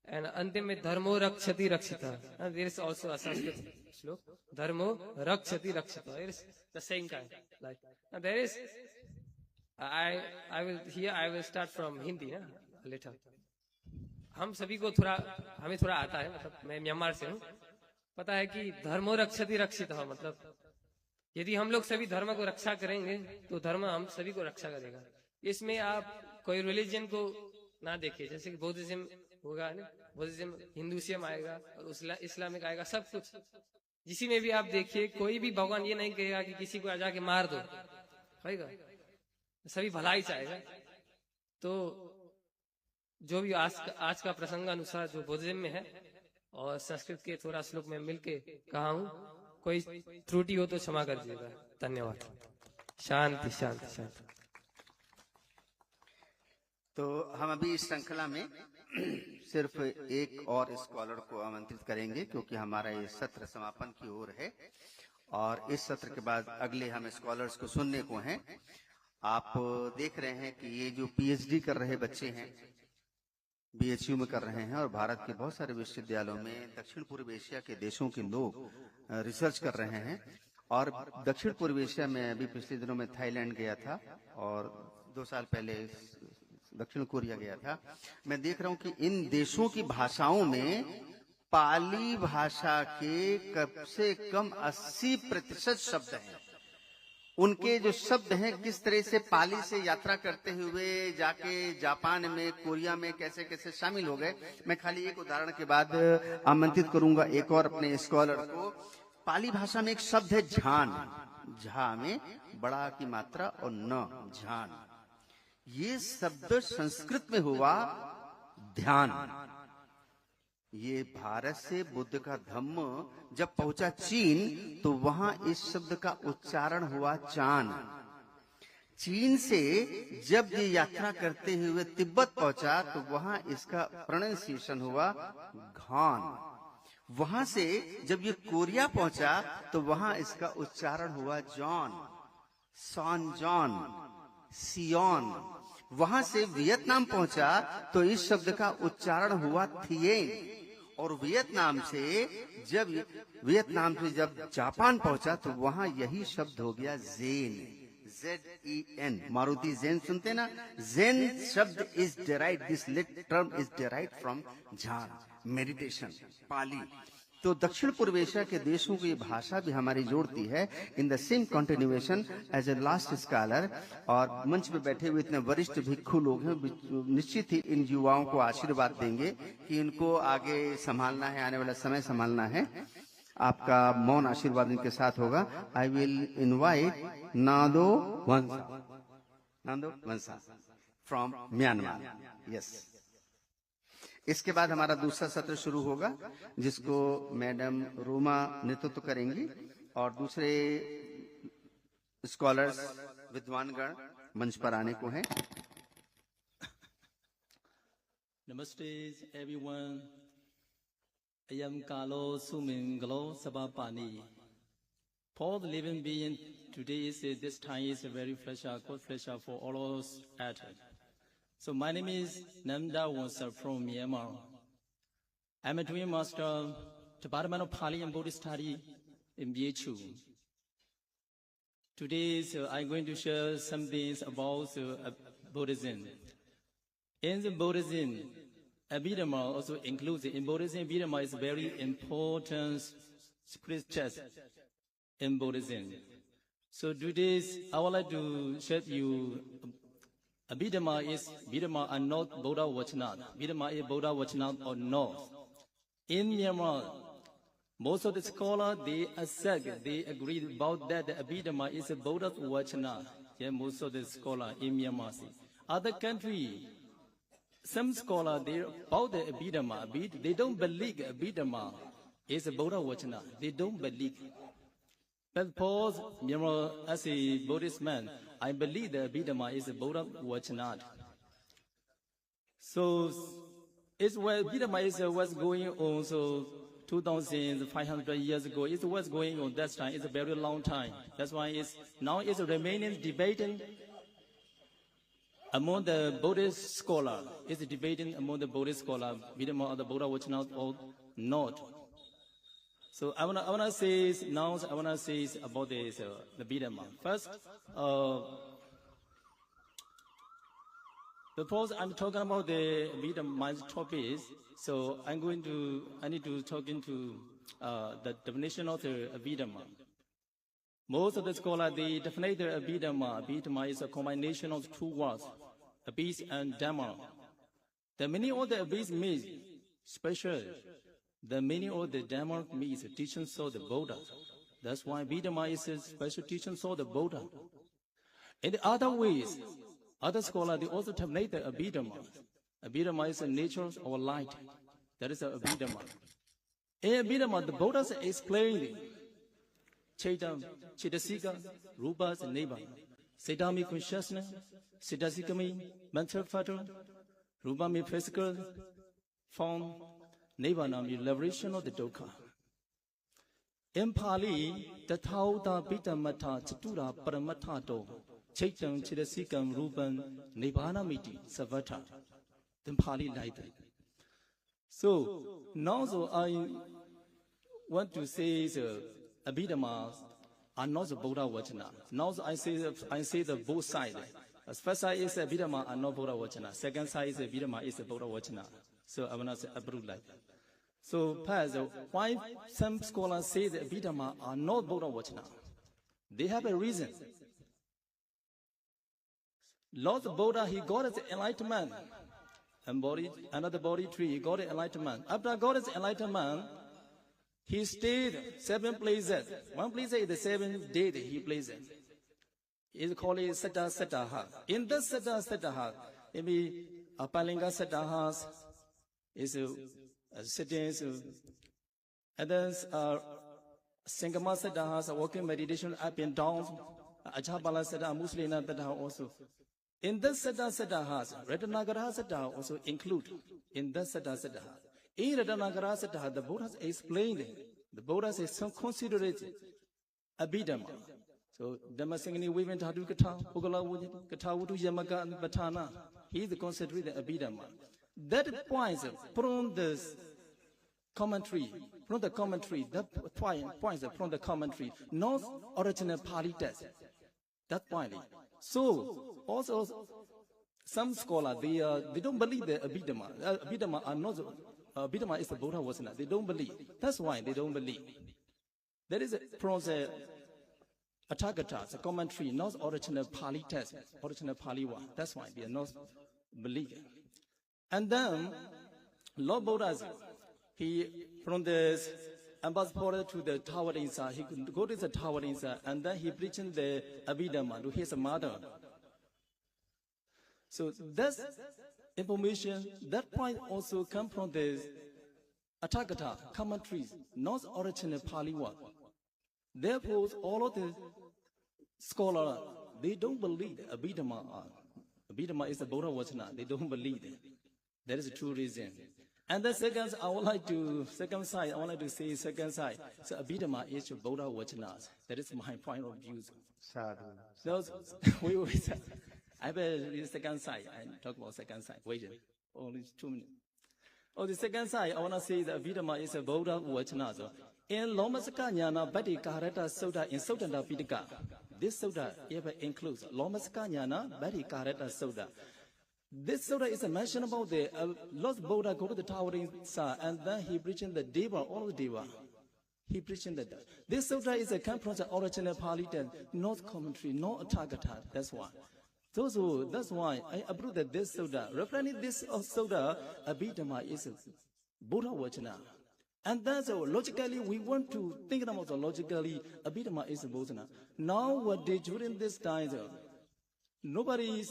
And antim mein dharmo rakshati rakshita. And there is also a Sanskrit slok. Dharmo rakshati rakshita. It is the same kind. Like, and there is, I will start from Hindi later. हम सभी को हमें थोड़ा आता है, मतलब मैं Myanmar से हूँ, पता है कि धर्मो रक्षति रक्षित हो, मतलब यदि हम लोग सभी धर्म को रक्षा करेंगे तो धर्म हम सभी को रक्षा करेगा. इसमें आप कोई रिलीजन को ना देखिए, जैसे कि बुद्धिज्म होगा, बुद्धिज्म, हिंदुइज्म आएगा और इस्लामिक आएगा, सब कुछ जिसी में भी आप देखिए, कोई भी भगवान ये नहीं कहेगा कि किसी को जाके मार दो, होगा, सभी भलाई चाहेगा. तो जो भी आज का प्रसंग अनुसार जो बुद्धिज्म में है और संस्कृत के थोड़ा श्लोक में मिलके कहा हूँ, कोई त्रुटि हो तो क्षमा कर दीजिएगा. धन्यवाद. शांति शांति शांति. तो हम अभी इस श्रृंखला में सिर्फ एक और स्कॉलर को आमंत्रित करेंगे, क्योंकि हमारा ये सत्र समापन की ओर है और इस सत्र के बाद अगले हम स्कॉलर्स को सुनने को हैं. आप देख रहे हैं कि ये जो पीएचडी कर रहे बच्चे हैं, बीएचयू में कर रहे हैं और भारत के बहुत सारे विश्वविद्यालयों में दक्षिण पूर्व एशिया के देशों के लोग रिसर्च कर रहे हैं. और दक्षिण पूर्व एशिया में अभी पिछले दिनों में थाईलैंड गया था और 2 साल पहले दक्षिण कोरिया गया था. मैं देख रहा हूं कि इन देशों की भाषाओं में पाली भाषा के कम से कम 80% शब्द हैं. उनके जो शब्द हैं किस तरह से पाली से यात्रा करते हुए जाके जापान में, कोरिया में कैसे कैसे शामिल हो गए. मैं खाली एक उदाहरण के बाद आमंत्रित करूंगा एक और अपने स्कॉलर को. पाली भाषा में एक शब्द है झान. झा में बड़ा की मात्रा और न, झान. ये शब्द संस्कृत में हुआ ध्यान. ये भारत से बुद्ध का धम्म जब पहुंचा चीन तो वहां इस शब्द का उच्चारण हुआ चान. चीन से जब ये यात्रा करते हुए तिब्बत पहुंचा तो वहां इसका प्रोनाउंसिएशन हुआ घान. वहां से जब ये कोरिया पहुंचा तो वहां इसका उच्चारण हुआ जॉन, सॉन जॉन, सियोन. वहां से वियतनाम पहुंचा तो इस शब्द का उच्चारण हुआ थिएन. और वियतनाम से जब जापान पहुंचा तो वहां यही शब्द हो गया ज़ेन, ZEN. मारुति ज़ेन सुनते ना, ज़ेन शब्द is derived, this term is derived from ध्यान, मेडिटेशन, पाली. तो दक्षिण पूर्व एशिया के देशों की भाषा भी हमारी जोड़ती है. In the same continuation as a last scholar. और मंच पे बैठे हुए इतने वरिष्ठ भिक्षु लोग हैं, निश्चित ही इन युवाओं को आशीर्वाद देंगे कि इनको आगे संभालना है, आने वाला समय संभालना है. आपका मौन आशीर्वाद इनके साथ होगा. I will invite Nado Vamsa from Myanmar. Yes. इसके बाद हमारा दूसरा सत्र शुरू होगा जिसको मैडम रोमा नेतृत्व करेंगी और दूसरे स्कॉलर्स विद्वानगण मंच पर आने को हैं. Namaste everyone. I am Carlo Sumingalo Sabapani. For the living being today is this time is a very pleasure, good pleasure for all of us at it. So my name is Namda Wonsa from Myanmar. I'm a doing master Department of Pali and Buddhist Study in BHU. Today I'm going to share some things about Buddhism. In the Buddhism, Abhidhamma also includes in Buddhism. Abhidhamma is a very important scripture in Buddhism. So today I would like to share with you Abhidhamma are not Buddha Vachana. Abhidhamma is Buddha Vachana or not. In Myanmar, most of the scholars, they accept, they agree about that the Abhidhamma is a Buddha Vachana. Yeah, most of the scholars in Myanmar. Other countries, some scholars, they about the Abhidhamma, they don't believe Abhidhamma is a Buddha Vachana. They don't believe. But for Myanmar, as a Buddhist man, I believe the Abhidhamma is a Buddha Vachana. So, it's where Abhidhamma is what's going on. So, 2,500 years ago, it was going on that time. It's a very long time. That's why now it's remaining debating among the Buddhist scholars. It's debating among the Buddhist scholars, Abhidhamma or the Buddha Vachana or not. So I wanna say now. I wanna say about this the Abhidhamma. First, suppose I'm talking about the Abhidhamma topics. So I need to talk into the definition of the Abhidhamma. Most of the scholars, they define the Abhidhamma. Abhidhamma is a combination of two words, Abhis and Dhamma. The meaning of the Abhis means special. The meaning of the Dhamma means teachings of the Buddha. That's why Abhidhamma is a special teachings of the Buddha. In the other ways, other scholars, they also define the Abhidhamma. Abhidhamma is the nature of light. That is the Abhidhamma. In Abhidhamma, the Buddha explained Chaitasika, Rupas, and Nibbana. Siddhami consciousness, Siddhasikami, mental factor, Rupami physical form, Nibbana means liberation of the dukkha. In Pali, the Tauta Pitamata Chatura Paramatato, Chaitam Chidasikam Rupan, Nibbana Miti, Savata. In Pali like that. So now I want to say the Abhidhamma are not the Buddha Vachana. Now I say the both sides. First side is Abhidhamma are not Buddha Vachana. Second side is Abhidhamma is the Buddha Vachana. So I want to say approve like that. So why some scholars say the Abhidhamma are not Buddha Vachana? They have a reason. Lord Buddha, he got his enlightenment. Another body tree, he got enlightenment. After he got his enlightenment, he stayed 7 places. One place is the 7th day that he plays it. It's called Satta Sattaha. In this Satta Sattaha, maybe Apalinga Sattaha is sittings, others are Sangama Sattaha, walking meditation up and down, Ajabala Sattaha, Muslina Sattaha also. In this Satta Sattaha, Ratanagara Sattaha also include in this Satta Sattaha. In Ratanagara Sattaha, the Buddha explained it. The Buddha is so considerate Abhidhamma. So Dhammasangani Vivan Tadu Kata, Pugala Kata Wutu Yamaka and Batana. He is considered Abhidhamma. That points from this commentary, that points from the commentary, not original Pali text. That point. So also some scholars they don't believe the Abhidhamma. Abhidhamma are not Abhidhamma is the Buddha Vachana. They don't believe. That's why they don't believe. There is from the Athagata, the commentary, not original Pali text, original Pali one. That's why they are not believing. And then Lord Buddha, he from this ambassador to the tower inside, he could go to the tower inside, and then he preaching the Abhidhamma to his mother. So that's information, that point also come from the Athagata commentaries, not original Pali one. Therefore, all of the scholars, they don't believe Abhidhamma. Abhidhamma is the Buddha Vachana. They don't believe it. That is the true reason. And the second, I would like to say second side. So Abhidhamma is Buddha Vachanas. That is my point of view. Sadhu. Those, I will read the second side and talk about second side. Wait, only 2 minutes. On the second side, I want to say that Abhidhamma is a Buddha Vachanas. In Lomasaka Jnana Bhatti Karata Sutta in Suttanta Pitaka, this sutta even includes Lomasaka Jnana Bhatti Karata Sutta. This sutta is a mention about the Lord Buddha go to the towering sun and then he preaching the Deva, all the Deva. He preaching that. This sutta is a come from the original Pali, not commentary, no Tathagata. That's why. That's why I approve that this sutta, referring this sutta, Abhidhamma is Buddha Vachana. And that's logically, we want to think about logically, Abhidhamma is Buddha. Nowadays, during this time, nobody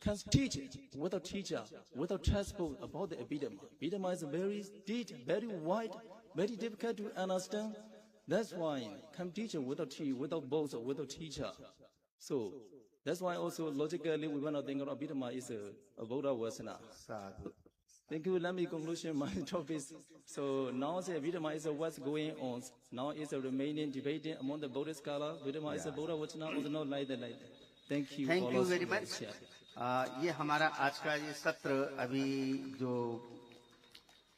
can teach without teacher, without transport about the Abhidhamma. Abhidhamma is very deep, very wide, very difficult to understand. That's why can teach without both, without teacher. So that's why also logically we want to think of Abhidhamma is a Buddha Vasana. Thank you. Let me conclude my topic. So now the Abhidhamma is what's going on. Now is a remaining debating among the Buddhist scholars. Abhidhamma is a Buddha Vachana or not like that. Thank you. Thank you very much. ये हमारा आज का ये सत्र अभी जो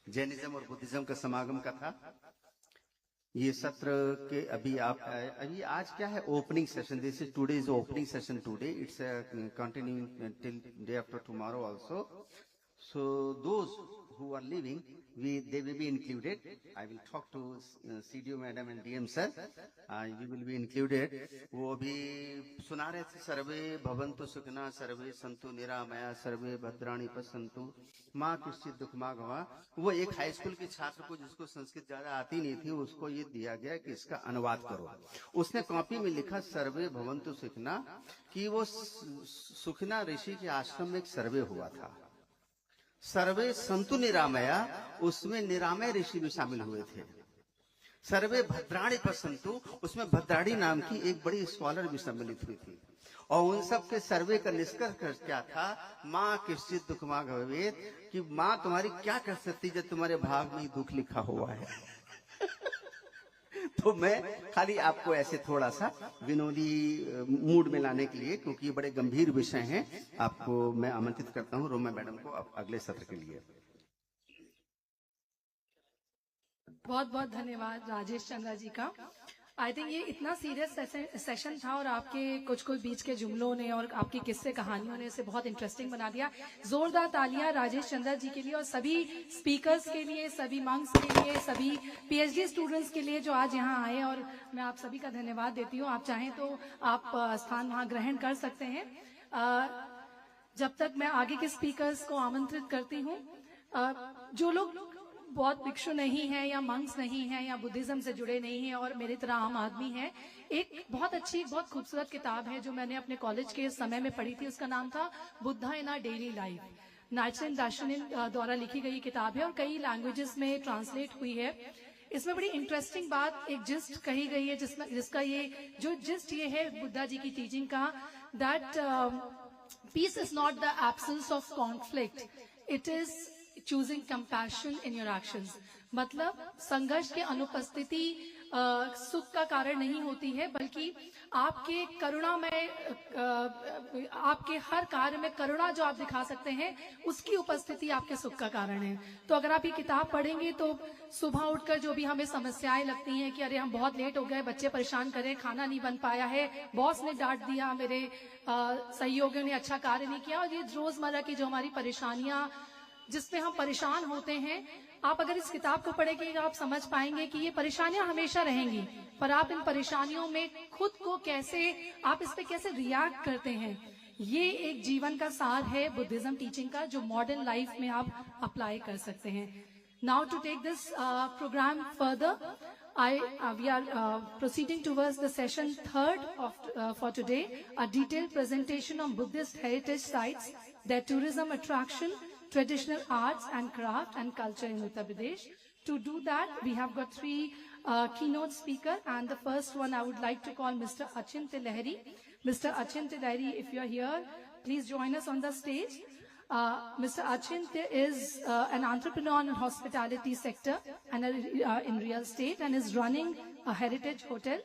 Jainism और Buddhism का समागम का था, ये सत्र के अभी आज क्या है opening session. This is today is opening session today. It's continuing till day after tomorrow also. So those who are leaving, they will be included. I will talk to CDO madam and DM sir. You will be included. वो अभी सुना रहे थे सर्वे भवन्तु सुखिनः सर्वे सन्तु निरामया सर्वे भद्राणि पश्यन्तु माँ किश्चित् दुःखमा भवा. वो एक हाई स्कूल के छात्र को जिसको संस्कृत ज्यादा आती नहीं थी उसको ये दिया गया कि इसका अनुवाद करो. उसने कॉपी में लिखा सर्वे भवन्तु सुखिनः कि वो सुखिना ऋषि के आश्रम में एक सर्वे हुआ था. सर्वे संतु निरामया, उसमें निरामय ऋषि भी शामिल हुए थे. सर्वे भद्राणी पसंतु, उसमें भद्राणी नाम की एक बड़ी स्कॉलर भी सम्मिलित हुई थी. और उन सब के सर्वे का निष्कर्ष क्या था? माँ किश्चित दुख माँ भवेत, कि माँ तुम्हारी क्या कर सकती जब तुम्हारे भाग में दुख लिखा हुआ है. तो मैं खाली आपको ऐसे थोड़ा सा विनोदी मूड में लाने के लिए, क्योंकि ये बड़े गंभीर विषय हैं, आपको मैं आमंत्रित करता हूं रोमा मैडम को अगले सत्र के लिए. बहुत बहुत धन्यवाद राजेश चंद्रा जी का. आई थिंक ये इतना सीरियस सेशन था और आपके कुछ बीच के जुमलों ने और आपकी किस्से कहानियों ने इसे बहुत इंटरेस्टिंग बना दिया. जोरदार तालियां राजेश चंद्रा जी के लिए और सभी स्पीकर्स के लिए, सभी मंक्स के लिए, सभी पीएचडी स्टूडेंट्स के लिए जो आज यहाँ आए. और मैं आप सभी का धन्यवाद देती हूँ. आप चाहें तो आप स्थान वहाँ ग्रहण कर सकते हैं. जब तक मैं आगे के स्पीकर्स को आमंत्रित करती हूँ, जो लोग बहुत भिक्षु नहीं है या मंक्स नहीं है या बुद्धिज्म से जुड़े नहीं हैं और मेरी तरह आम आदमी है, एक बहुत अच्छी, बहुत खूबसूरत किताब है जो मैंने अपने कॉलेज के समय में पढ़ी थी. उसका नाम था Buddha in our daily life. नाइटसन दार्शनिक द्वारा लिखी गई किताब है और कई लैंग्वेजेस में ट्रांसलेट हुई है. इसमें बड़ी इंटरेस्टिंग बात, एक जिस्ट कही गई है जिसका ये जो जिस्ट ये है बुद्धा जी की टीचिंग का, that peace is not the absence of conflict, it is choosing compassion in your actions. मतलब संघर्ष के अनुपस्थिति सुख का कारण नहीं होती है, बल्कि आपके करुणा में, आपके हर कार्य में करुणा जो आप दिखा सकते हैं उसकी उपस्थिति आपके सुख का कारण है. तो अगर आप ये किताब पढ़ेंगे तो सुबह उठकर जो भी हमें समस्याएं लगती हैं कि अरे हम बहुत लेट हो गए, बच्चे परेशान करें, खाना नहीं बन पाया है, बॉस ने डांट दिया, मेरे सहयोगियों ने अच्छा कार्य नहीं किया, और ये रोजमर्रा की जो हमारी परेशानियां जिसमें हम परेशान होते हैं, आप अगर इस किताब को पढ़ेंगे आप समझ पाएंगे कि ये परेशानियां हमेशा रहेंगी, पर आप इन परेशानियों में खुद को कैसे, आप इस पे कैसे रिएक्ट करते हैं, ये एक जीवन का सार है बुद्धिज्म टीचिंग का, जो मॉडर्न लाइफ में आप अप्लाई कर सकते हैं. Now to take this programme further, we are proceeding towards the session third for today, a detailed presentation on Buddhist heritage sites, their tourism attraction, traditional arts and craft and culture in Uttar Pradesh. To do that, we have got three keynote speakers, and the first one I would like to call Mr. Achintya Lahiri. Mr. Achintya Lahiri, if you are here, please join us on the stage. Mr. Achintya is an entrepreneur in hospitality sector and in real estate and is running a heritage hotel.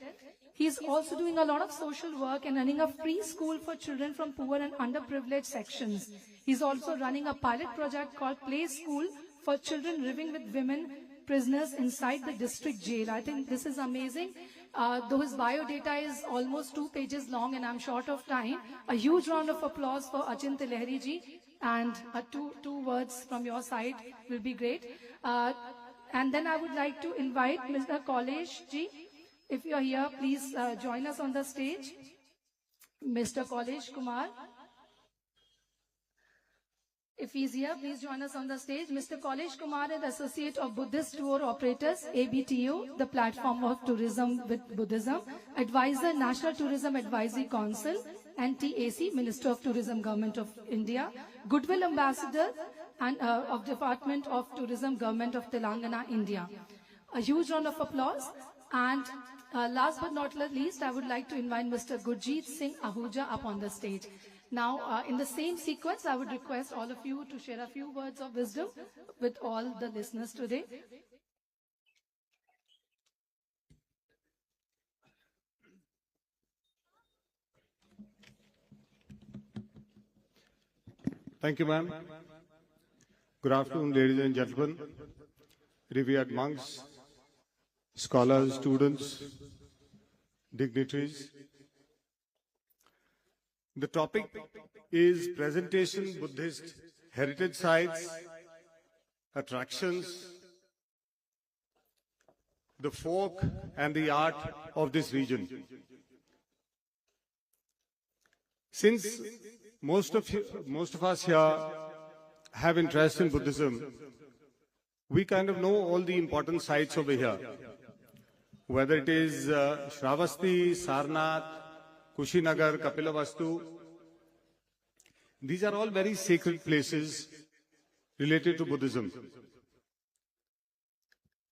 He's also doing a lot of social work and running a free school for children from poor and underprivileged sections. He's also running a pilot project called Play School for children living with women prisoners inside the district jail. I think this is amazing. Though his bio data is almost 2 pages long and I'm short of time, a huge round of applause for Achintya Lahiri ji, and two words from your side will be great. And then I would like to invite Mr. Kaulesh ji. If you are here, please join us on the stage. Mr. Kaulesh Kumar. If he's here, please join us on the stage. Mr. Kaulesh Kumar is Associate of Buddhist Tour Operators, ABTO, the platform of tourism with Buddhism, Advisor, National Tourism Advisory Council, and TAC, Minister of Tourism, Government of India, Goodwill Ambassador and of Department of Tourism, Government of Telangana, India. A huge round of applause. And last but not least, I would like to invite Mr. Gurjeet Singh Ahuja up on the stage. Now, in the same sequence, I would request all of you to share a few words of wisdom with all the listeners today. Thank you, ma'am. Good afternoon, ladies and gentlemen, revered monks, scholars, students, dignitaries. The topic is presentation Buddhist heritage sites, attractions, the folk and the art of this region. Since most of us here have interest in Buddhism, we kind of know all the important sites over here. Whether it is Shravasti, Sarnath, Kushinagar, Kapilavastu, these are all very sacred places related to Buddhism.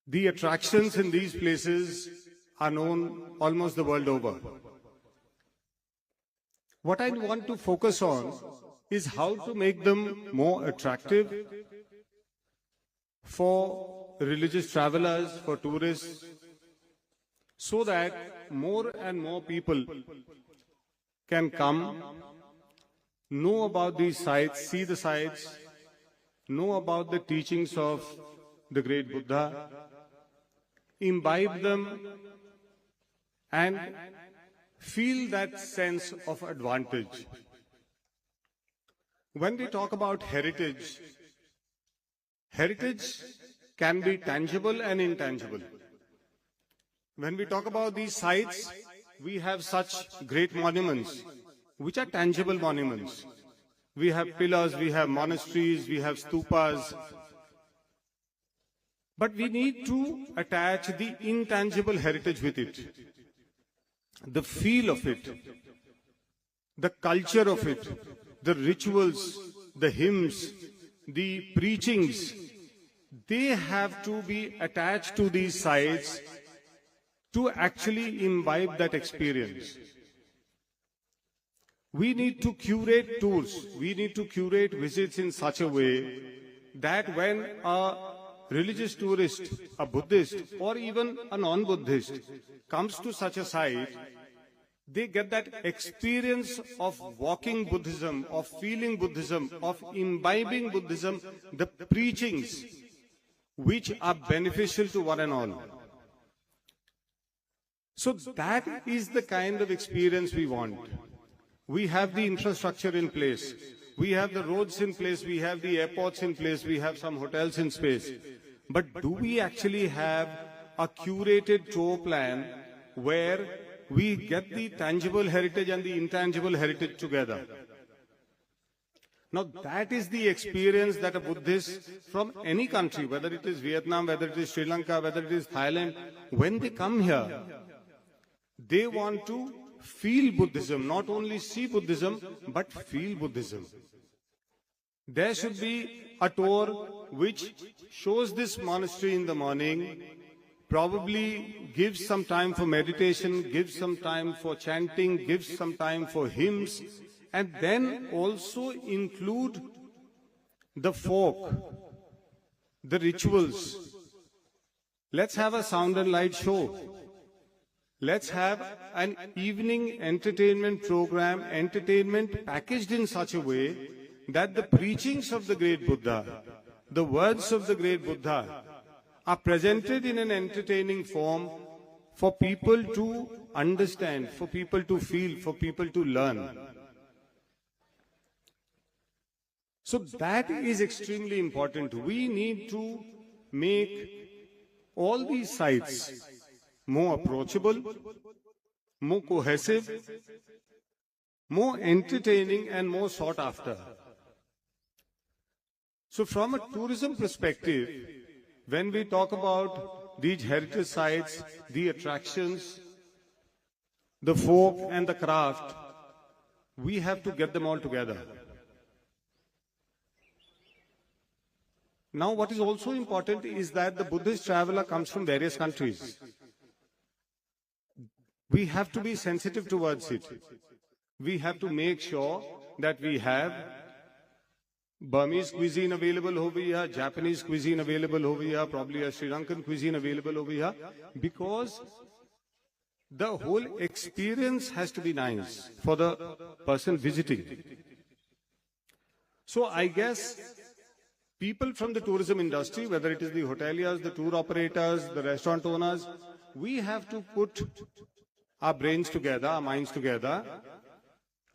The attractions in these places are known almost the world over. What I want to focus on is how to make them more attractive for religious travelers, for tourists, so that more and more people can come, know about these sites, see the sites, know about the teachings of the great Buddha, imbibe them, and feel that sense of advantage. When we talk about heritage, heritage can be tangible and intangible. When we talk about these sites, we have such great monuments, which are tangible monuments. We have pillars, we have monasteries, we have stupas. But we need to attach the intangible heritage with it. The feel of it, the culture of it, the rituals, the hymns, the preachings, they have to be attached to these sites to actually imbibe that experience. We need to curate tours, we need to curate visits in such a way that when a religious tourist, a Buddhist, or even a non-Buddhist comes to such a site, they get that experience of walking Buddhism, of feeling Buddhism, of imbibing Buddhism, the preachings, which are beneficial to one and all. So that is the kind of experience we want. We have the infrastructure in place. We have the roads in place. We have the airports in place. We have some hotels in space. But do we actually have a curated tour plan where we get the tangible heritage and the intangible heritage together? Now that is the experience that a Buddhist from any country, whether it is Vietnam, whether it is Sri Lanka, whether it is Thailand, when they come here, they want to feel Buddhism, not only see Buddhism, but feel Buddhism. There should be a tour which shows this monastery in the morning, probably gives some time for meditation, gives some time for chanting, gives some time for hymns, and then also include the folk, the rituals. Let's have a sound and light show. Let's have an evening entertainment program, entertainment packaged in such a way that the preachings of the great Buddha, the words of the great Buddha, are presented in an entertaining form for people to understand, for people to feel, for people to learn. So that is extremely important. We need to make all these sites more approachable, more cohesive, more entertaining and more sought after. So from a tourism perspective, when we talk about these heritage sites, the attractions, the folk and the craft, we have to get them all together. Now, what is also important is that the Buddhist traveler comes from various countries. We have to be sensitive towards it. We have to make sure that we have Burmese cuisine available over here, Japanese cuisine available over here, probably a Sri Lankan cuisine available over here, because the whole experience has to be nice for the person visiting. So I guess people from the tourism industry, whether it is the hoteliers, the tour operators, the restaurant owners, we have to put our brains together, our minds together,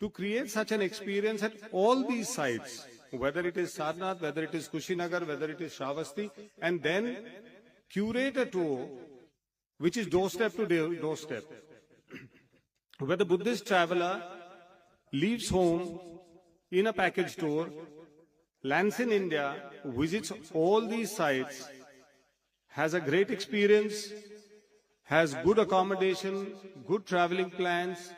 to create such an experience at all these sites, whether it is Sarnath, whether it is Kushinagar, whether it is Shravasti, and then curate a tour which is doorstep to doorstep, where the Buddhist traveler leaves home in a package tour, lands in India, visits all these sites, has a great experience, has good accommodation, good traveling plans,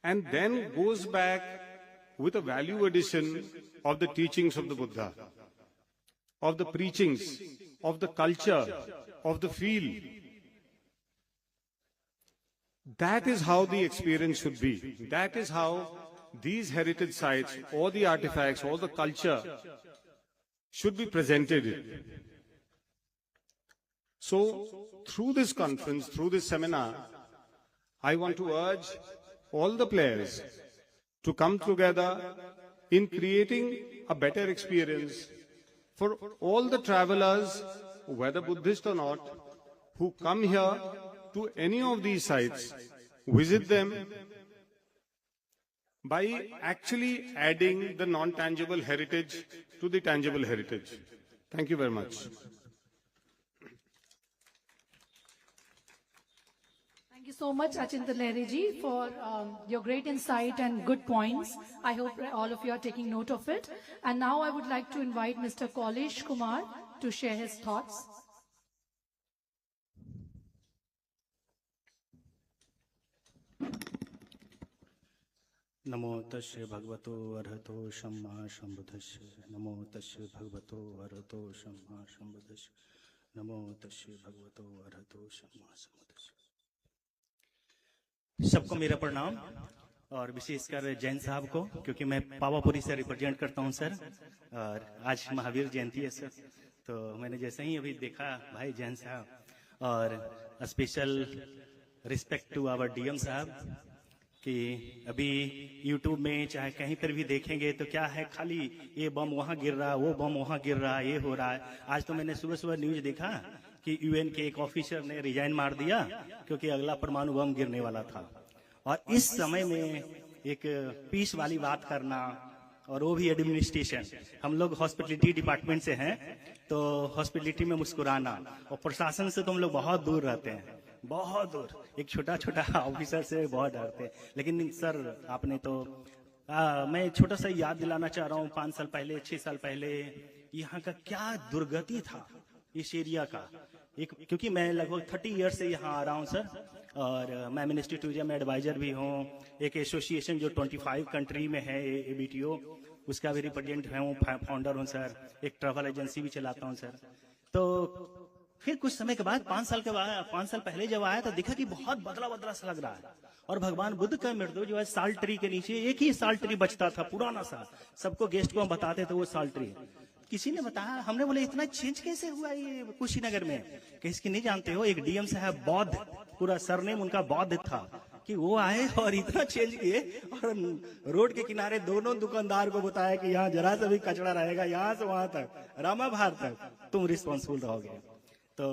and then goes back with a value addition of the teachings of the Buddha, of the preachings, of the culture, of the feel. That is how the experience should be. That is how these heritage sites, all the artifacts, all the culture should be presented. So, through this conference, through this seminar, I want to urge all the players to come together in creating a better experience for all the travelers, whether Buddhist or not, who come here to any of these sites, visit them by actually adding the non-tangible heritage to the tangible heritage. Thank you very much. Thank you so much, Achintya Lahiri ji, for your great insight and good points. I hope all of you are taking note of it. And now I would like to invite Mr. Kaulish Kumar to share his thoughts. नमो तस्य भगवतो अरहतो सम्मा सम्बुद्धस्य नमो तस्य भगवतो अरहतो सम्मा सम्बुद्धस्य नमो तस्य भगवतो अरहतो सम्मा सम्बुद्धस्य। सबको मेरा प्रणाम और विशेषकर जैन साहब को, क्योंकि मैं पावापुरी से रिप्रेजेंट करता हूं सर, और आज महावीर जयंती है सर। तो मैंने जैसे ही अभी देखा भाई जैन साहब, और special respect to our DM साहब कि अभी यूट्यूब में चाहे कहीं पर भी देखेंगे तो क्या है, खाली ये बम वहां गिर रहा, वो बम वहां गिर रहा, ये हो रहा है। आज तो मैंने सुबह सुबह न्यूज देखा कि यूएन के एक ऑफिसर ने रिजाइन मार दिया क्योंकि अगला परमाणु बम गिरने वाला था। और इस समय में एक पीस वाली बात करना, और वो भी एडमिनिस्ट्रेशन, हम लोग हॉस्पिटलिटी डिपार्टमेंट से हैं, तो हॉस्पिटलिटी में मुस्कुराना, और प्रशासन से तो हम लोग बहुत दूर रहते हैं, बहुत दूर, एक छोटा छोटा ऑफिसर से बहुत डरते हैं। लेकिन सर आपने तो मैं छोटा सा याद दिलाना चाह रहा हूँ, 5 साल पहले 6 साल पहले यहाँ का क्या दुर्गति था इस एरिया का। एक, क्योंकि मैं लगभग 30 ईयर से यहाँ आ रहा हूँ सर, और मैं मिनिस्ट्री टूरिज्म एडवाइजर भी हूँ, एक एसोसिएशन जो 25 कंट्री में है एबीटीओ, उसका भी रिप्रेजेंट हूँ, फाउंडर हूँ सर, एक ट्रैवल एजेंसी भी चलाता हूँ सर। तो फिर कुछ समय के बाद 5 साल पहले जब आया तो देखा कि बहुत बदला बदला सा लग रहा है, और भगवान बुद्ध का मृत्यु जो है साल ट्री के नीचे, एक ही साल ट्री बचता था पुराना सा, सबको गेस्ट को हम बताते थे वो साल ट्री। किसी ने बताया, हमने बोले इतना चेंज कैसे हुआ ये कुशीनगर में? किसकी नहीं जानते हो, एक डीएम साहब बौद्ध, पूरा सरनेम उनका बौद्ध था, कि वो आए और इतना चेंज किए और रोड के किनारे दोनों दुकानदार को बताया कि यहाँ जरा सा भी कचरा रहेगा, यहाँ से वहां तक रामाभार तक तुम रिस्पॉन्सिबल रहोगे। तो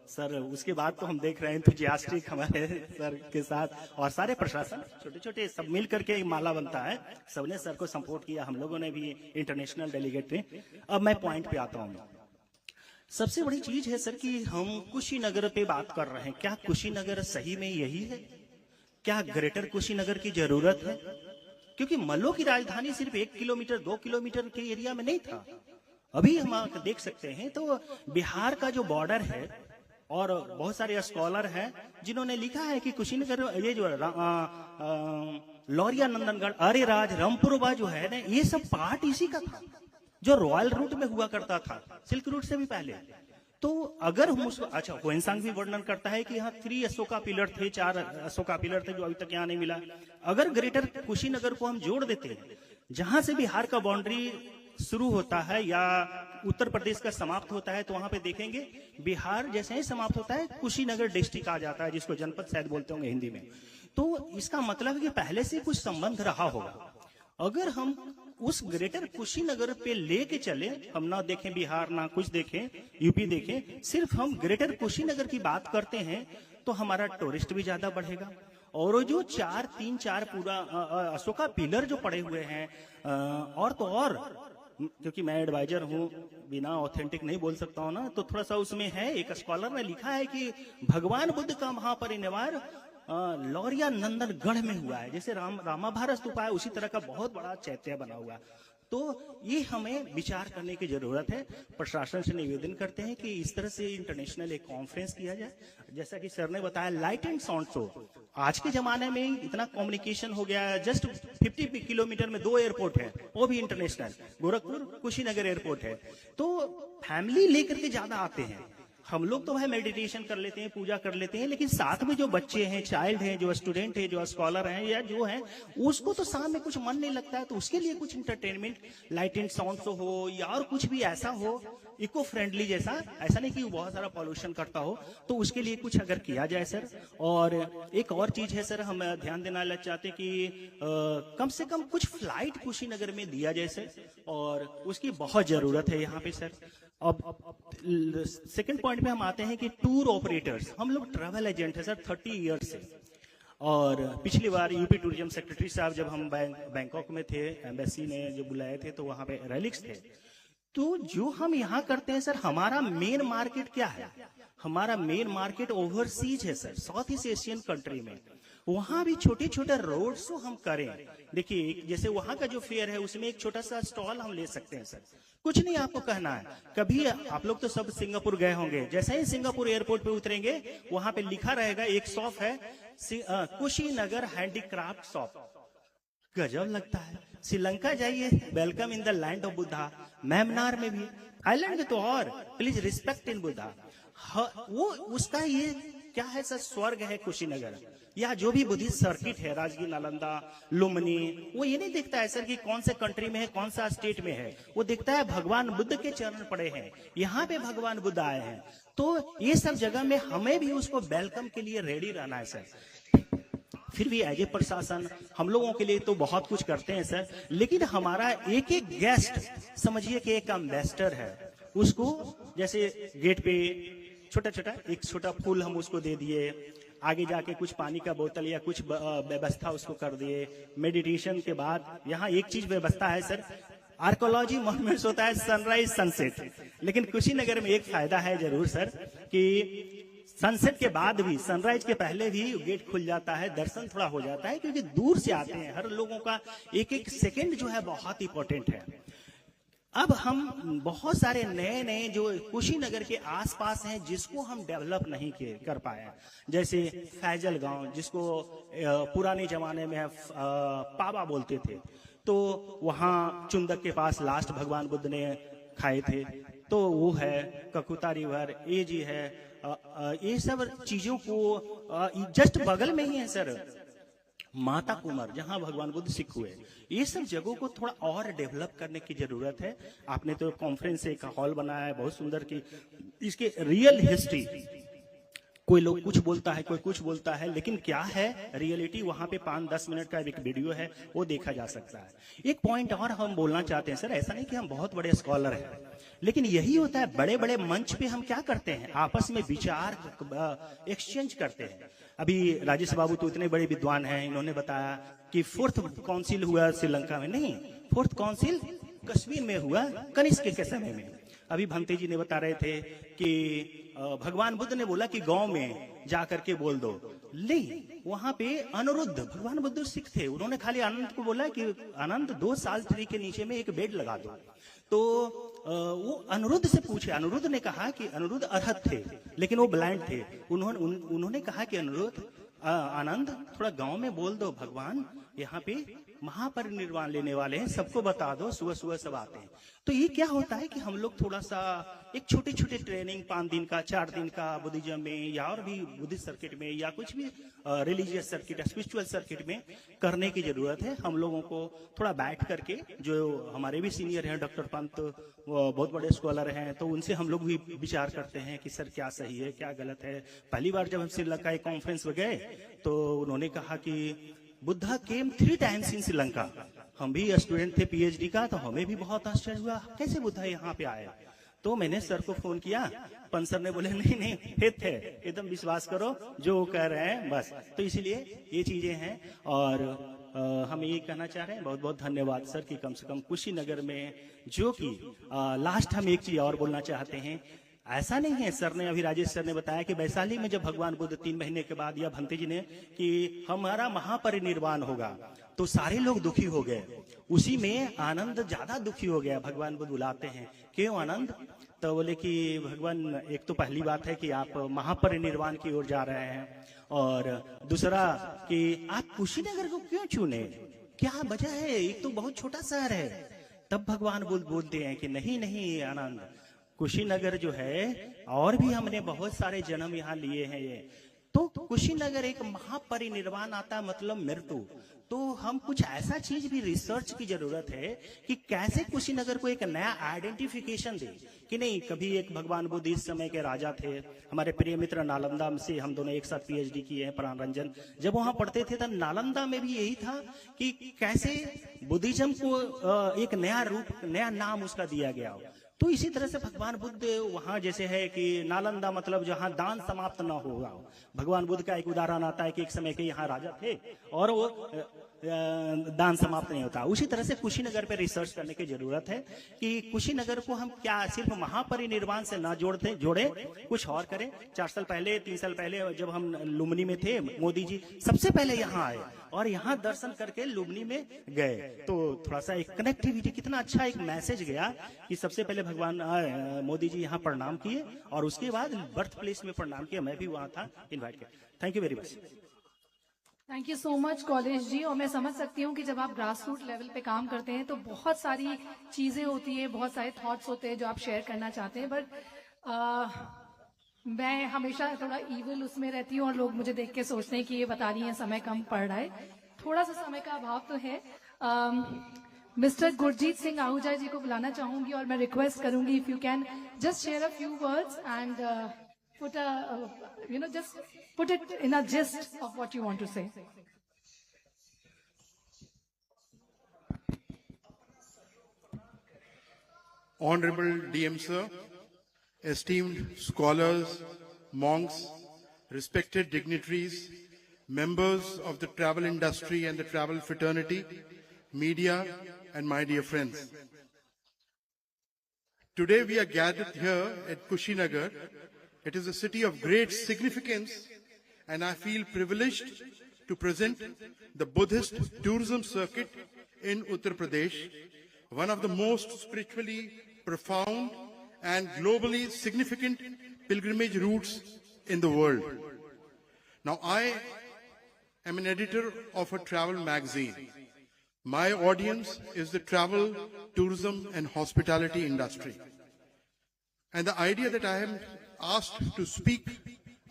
सर उसके बाद तो हम देख रहे हैं एंथुजियास्टिक हमारे सर के साथ और सारे प्रशासन छोटे छोटे सब मिल करके एक माला बनता है, सबने सर को सपोर्ट किया, हम लोगों ने भी इंटरनेशनल डेलीगेट ने। अब मैं पॉइंट पे आता हूँ। सबसे बड़ी चीज है सर कि हम कुशीनगर पे बात कर रहे हैं, क्या कुशीनगर सही में यही है? क्या ग्रेटर कुशीनगर की जरूरत है? क्योंकि मल्लों की राजधानी सिर्फ 1 किलोमीटर 2 किलोमीटर के एरिया में नहीं था। अभी हम देख सकते हैं तो बिहार का जो बॉर्डर है, और बहुत सारे स्कॉलर हैं जिन्होंने लिखा है कि कुशीनगर ये जो लौरिया, नंदनगढ़, अरेराज, रामपुरवा जो है ना, ये सब पार्ट इसी का था जो रॉयल रूट में हुआ करता था, सिल्क रूट से भी पहले। तो अगर हम उसको, अच्छा होइनसांग भी वर्णन करता है कि यहाँ 3 अशोका पिलर थे, 4 अशोका पिलर थे जो अभी तक यहाँ नहीं मिला। अगर ग्रेटर कुशीनगर को हम जोड़ देते, जहां से बिहार का बाउंड्री शुरू होता है या उत्तर प्रदेश का समाप्त होता है, तो वहां पे देखेंगे बिहार जैसे ही समाप्त होता है कुशीनगर डिस्ट्रिक्ट आ जाता है, जिसको जनपद शायद बोलते होंगे हिंदी में। तो इसका मतलब है कि पहले से कुछ संबंध रहा होगा। अगर हम उस ग्रेटर कुशीनगर पे लेके चले, हम ना देखें बिहार, ना कुछ देखें यूपी देखें, सिर्फ हम ग्रेटर कुशीनगर की बात करते हैं, तो हमारा टूरिस्ट भी ज्यादा बढ़ेगा। और जो 3-4 पूरा अशोका पिलर जो पड़े हुए हैं, और तो और क्योंकि मैं एडवाइजर हूँ, बिना ऑथेंटिक नहीं बोल सकता हूँ ना, तो थोड़ा सा उसमें है, एक स्कॉलर ने लिखा है कि भगवान बुद्ध का महापरिनिर्वाण लौरिया नंदनगढ़ में हुआ है। जैसे रामाभार स्तूप है, उसी तरह का बहुत बड़ा चैत्य बना हुआ। तो ये हमें विचार करने की जरूरत है। प्रशासन से निवेदन करते हैं कि इस तरह से इंटरनेशनल एक कॉन्फ्रेंस किया जाए। जैसा कि सर ने बताया, लाइट एंड साउंड शो, आज के जमाने में इतना कम्युनिकेशन हो गया है। जस्ट 50 किलोमीटर में 2 एयरपोर्ट है, वो भी इंटरनेशनल, गोरखपुर कुशीनगर एयरपोर्ट है। तो फैमिली लेकर के ज्यादा आते हैं। हम लोग तो भाई मेडिटेशन कर लेते हैं, पूजा कर लेते हैं, लेकिन साथ में जो बच्चे हैं, चाइल्ड हैं, जो स्टूडेंट है, जो स्कॉलर हैं या जो हैं, उसको तो शाम में कुछ मन नहीं लगता है। तो उसके लिए कुछ entertainment, light and sound show हो या और कुछ भी ऐसा हो इको फ्रेंडली जैसा, ऐसा नहीं कि बहुत सारा पॉल्यूशन करता हो, तो उसके लिए कुछ अगर किया जाए सर। और एक और चीज है सर, हम ध्यान देना चाहते कि कम से कम कुछ फ्लाइट कुशीनगर में दिया जाए सर, और उसकी बहुत जरूरत है यहाँ पे सर। अब सेकंड पॉइंट पे हम आते हैं कि टूर ऑपरेटर्स, हम लोग ट्रैवल एजेंट है सर 30 ईयर्स से। और पिछली बार यूपी टूरिज्म सेक्रेटरी साहब जब हम बैंकॉक में थे, एम्बेसी ने जो बुलाए थे, तो वहां पे रेलिक्स थे। तो जो हम यहाँ करते हैं सर, हमारा मेन मार्केट क्या है? हमारा मेन मार्केट ओवरसीज है sir, south east Asian country में। वहां भी छोटे छोटे रोड शो हम करें। देखिए, जैसे वहां का जो फेयर है उसमें एक छोटा सा स्टॉल हम ले सकते हैं सर। कुछ नहीं आपको कहना है। कभी आप लोग तो सब सिंगापुर गए होंगे, जैसे ही सिंगापुर एयरपोर्ट पे उतरेंगे, वहां पे लिखा रहेगा, एक शॉप है कुशीनगर हैंडीक्राफ्ट शॉप। गजब लगता है। श्रीलंका जाइए, welcome in the land of Buddha. Myanmar में भी, आइलैंड में तो और, प्लीज रिस्पेक्ट इन बुद्धा। वो उसका ये क्या है सर, स्वर्ग है कुशीनगर। या जो भी बुद्धिस्ट सर्किट है, राजगीर, नालंदा, लुम्बिनी, वो ये नहीं देखता है सर कि कौन से कंट्री में है, कौन सा स्टेट में है। वो देखता है भगवान बुद्ध के चरण पड़े हैं, यहाँ पे भगवान बुद्ध आए हैं। तो ये सब जगह में हमें भी उसको वेलकम के लिए रेडी रहना है सर। फिर भी एज ए प्रशासन हम लोगों के लिए तो बहुत कुछ करते हैं सर, लेकिन हमारा एक एक गेस्ट समझिए कि एक एम्बेसडर है। उसको जैसे गेट पे छोटा छोटा एक छोटा फूल हम उसको दे दिए, आगे जाके कुछ पानी का बोतल या कुछ व्यवस्था उसको कर दिए। मेडिटेशन के बाद यहाँ एक चीज व्यवस्था है सर, आर्कोलॉजी मॉन्यूमेंट्स होता है सनराइज सनसेट, लेकिन कुशीनगर में एक फायदा है जरूर सर कि सनसेट के बाद भी, सनराइज के पहले भी गेट खुल जाता है, दर्शन थोड़ा हो जाता है, क्योंकि दूर से आते हैं। हर लोगों का एक एक सेकंड जो है बहुत इंपॉर्टेंट है। अब हम बहुत सारे नए नए जो कुशीनगर के आसपास हैं, जिसको हम डेवलप नहीं कर पाए, जैसे फैजल गांव, जिसको पुराने जमाने में पावा बोलते थे। तो वहां चुंदक के पास लास्ट भगवान बुद्ध ने खाए थे, तो वो है। ककुता रिवर, ये जी है। ये सब चीजों को जस्ट बगल में ही है सर। माता कुमार जहां भगवान बुद्ध सिख हुए, ये सब जगहों को थोड़ा और डेवलप करने की जरूरत है। आपने तो कॉन्फ्रेंस एक हॉल बनाया है बहुत सुंदर, की इसके रियल हिस्ट्री, कोई लोग कुछ बोलता है कोई कुछ बोलता है, लेकिन क्या है रियलिटी वहां पे 5-10 मिनट का एक वीडियो है, वो देखा जा सकता है। एक पॉइंट और हम बोलना चाहते हैं सर, ऐसा नहीं कि हम बहुत बड़े स्कॉलर हैं, लेकिन यही होता है बड़े बड़े मंच पे हम क्या करते हैं, आपस में विचार एक्सचेंज करते हैं। अभी राजेश बाबू तो इतने बड़े विद्वान हैं, इन्होंने बताया कि 4th काउंसिल हुआ श्रीलंका में, नहीं 4th काउंसिल कश्मीर में हुआ कनिष्क के समय में। अभी भंते जी ने बता रहे थे कि भगवान बुद्ध ने बोला कि गांव में जाकर के बोल दो, ले वहां पे अनिरुद्ध, भगवान बुद्ध सिख थे, उन्होंने खाली आनंद को बोला कि आनंद 2 साल ट्री के नीचे में एक बेड लगा दो। तो वो अनिरुद्ध से पूछे, अनिरुद्ध ने कहा कि अनिरुद्ध अरहत थे लेकिन वो ब्लाइंड थे। उन्होंने कहा कि अनिरुद्ध आनंद थोड़ा गांव में बोल दो, भगवान यहाँ पे महापरिनिर्वाण लेने वाले हैं, सबको बता दो, सुबह सुबह सब आते हैं। तो ये क्या होता है कि हम लोग थोड़ा सा एक छोटे छोटे ट्रेनिंग 5 दिन का 4 दिन का बुद्धिज्म में या और भी बुद्धिस्ट सर्किट में या कुछ भी रिलीजियस सर्किट स्पिरिचुअल सर्किट में करने की जरूरत है। हम लोगों को थोड़ा बैठ करके, जो हमारे भी सीनियर हैं डॉक्टर पंत, बहुत बड़े स्कॉलर हैं, तो उनसे हम लोग भी विचार करते हैं कि सर क्या सही है क्या गलत है। पहली बार जब हम श्रीलंका एक कॉन्फ्रेंस में गए तो उन्होंने कहा कि बुद्धा केम 3 times इन श्रीलंका। हम भी स्टूडेंट थे पीएचडी का, तो हमें भी बहुत आश्चर्य हुआ कैसे बुद्धा यहाँ पे आए। तो मैंने सर को फोन किया, पंत सर ने बोले नहीं हित है, एकदम विश्वास करो जो कह रहे हैं बस। तो इसीलिए ये चीजें हैं और हम ये कहना चाह रहे हैं बहुत बहुत धन्यवाद सर कि कम से कम कुशीनगर में, जो कि लास्ट हम एक चीज और बोलना चाहते हैं, ऐसा नहीं है, सर ने अभी राजेश सर ने बताया कि वैशाली में जब भगवान बुद्ध 3 महीने के बाद, या भंते जी ने कि हमारा महापरिनिर्वाण होगा, तो सारे लोग दुखी हो गए। उसी में आनंद ज्यादा दुखी हो गया। भगवान बुद्ध बुलाते हैं, क्यों आनंद? तो बोले कि भगवान, एक तो पहली बात है कि आप महापरिनिर्वाण की ओर जा रहे हैं, और दूसरा कि आप कुशीनगर को क्यों चुने, क्या वजह है, एक तो बहुत छोटा शहर है। तब भगवान बुद्ध बोलते हैं कि नहीं आनंद, कुशीनगर जो है, और भी हमने बहुत सारे जन्म यहाँ लिए हैं, ये तो कुशीनगर एक महापरिनिर्वाण आता मतलब मृत्यु। तो हम कुछ ऐसा चीज भी रिसर्च की जरूरत है कि कैसे कुशीनगर को एक नया आइडेंटिफिकेशन दे कि नहीं, कभी एक भगवान बुद्ध इस समय के राजा थे। हमारे प्रिय मित्र नालंदा से हम दोनों एक साथ पीएचडी किए हैं, प्राण रंजन, जब वहां पढ़ते थे तब नालंदा में भी यही था कि कैसे बुद्धिज्म को एक नया रूप, नया नाम उसका दिया गया हो। तो इसी तरह से भगवान बुद्ध वहां जैसे है कि नालंदा मतलब जहां दान समाप्त ना होगा। भगवान बुद्ध का एक उदाहरण आता है कि एक समय के यहाँ राजा थे और वो दान समाप्त नहीं होता। उसी तरह से कुशीनगर पे रिसर्च करने की जरूरत है कि कुशीनगर को हम क्या सिर्फ महापरिनिर्वाण से ना जोड़े, कुछ और करें। 4 साल पहले 3 साल पहले जब हम लुम्बिनी में थे, मोदी जी सबसे पहले यहाँ आए और यहाँ दर्शन करके लुम्बिनी में गए, तो थोड़ा सा एक कनेक्टिविटी, कितना अच्छा एक मैसेज गया कि सबसे पहले भगवान मोदी जी यहाँ प्रणाम किए और उसके बाद बर्थ प्लेस में प्रणाम किया। मैं भी वहां था, इन्वाइट किया। Thank you very much. Thank you so much college ji. और मैं समझ सकती हूँ कि जब आप ग्रास रूट लेवल पे काम करते हैं तो बहुत सारी चीजें होती है, बहुत सारे थॉट्स होते हैं जो आप शेयर करना चाहते हैं, बट मैं हमेशा थोड़ा इविल उसमें रहती हूँ और लोग मुझे देख के सोचते हैं कि ये बता रही है समय कम पड़ रहा है। थोड़ा सा समय का अभाव तो है। मिस्टर गुरजीत सिंह आहूजा जी को बुलाना चाहूंगी और मैं रिक्वेस्ट करूंगी if you can just share a few words and put a just put it in a gist of what you want to say. Honorable DM Sir, esteemed scholars, monks, respected dignitaries, members of the travel industry and the travel fraternity, media, and my dear friends. Today we are gathered here at Kushinagar. It is a city of great significance, and I feel privileged to present the Buddhist tourism circuit in Uttar Pradesh, one of the most spiritually profound and globally significant pilgrimage routes in the world. Now, I am an editor of a travel magazine. My audience is the travel, tourism, and hospitality industry. And the idea that I am asked to speak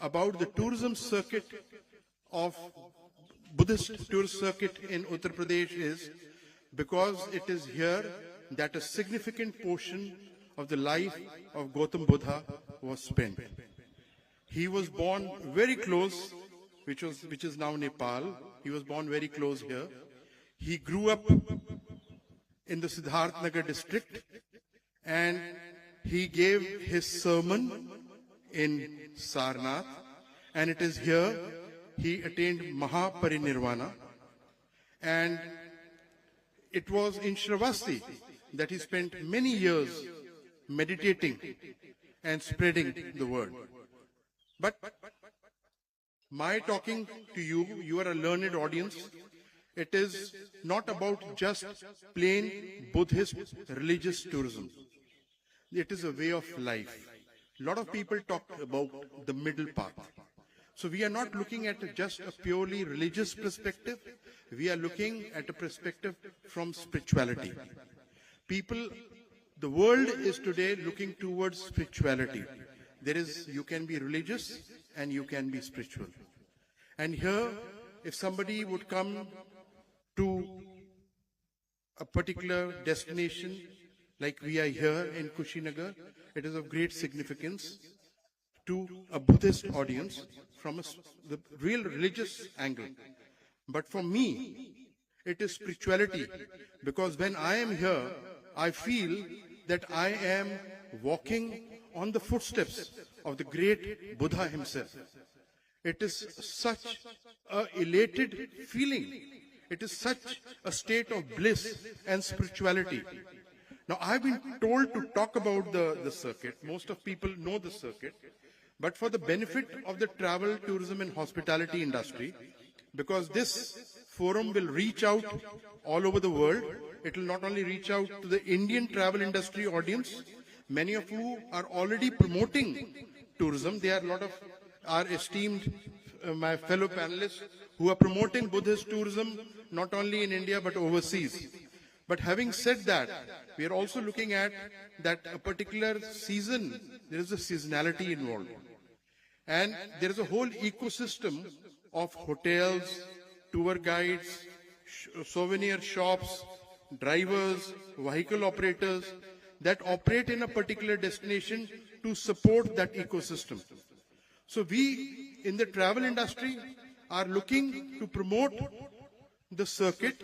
about the tourism circuit of Buddhist tourist circuit in Uttar Pradesh is because it is here that a significant portion of the life of Gautam Buddha was spent. He was born very close, which is now Nepal. He was born very close here. He grew up in the Siddharth Nagar district, and he gave his sermon in Sarnath, and it is here he attained Mahaparinirvana. And it was in Shravasti that he spent many years meditating and spreading the word. But my talking to you, you are a learned audience. It is not about just plain Buddhist religious tourism. It is a way of life. A lot of people talk about the middle path. So we are not looking at just a purely religious perspective. We are looking at a perspective from spirituality. The world is today looking towards spirituality. You can be religious and you can be spiritual. And here, if somebody would come to a particular destination, like we are here in Kushinagar, it is of great significance to a Buddhist audience from the real religious angle. But for me, it is spirituality, because when I am here, I feel that I am walking on the footsteps of the great Buddha himself. It is such an elated feeling. It is such a state of bliss and spirituality. Now, I've been told to talk about the circuit. Most of people know the circuit. But for the benefit of the travel, tourism and hospitality industry, because this forum will reach out all over the world, it will not only reach out to the Indian travel industry audience, many of who are already promoting tourism. There are a lot of our esteemed, my fellow panelists, who are promoting Buddhist tourism, not only in India, but overseas. But having said that, we are also looking at that a particular season, there is a seasonality involved. And there is a whole ecosystem of hotels, tour guides, souvenir shops, drivers, vehicle operators that operate in a particular destination to support that ecosystem. So we in the travel industry are looking to promote the circuit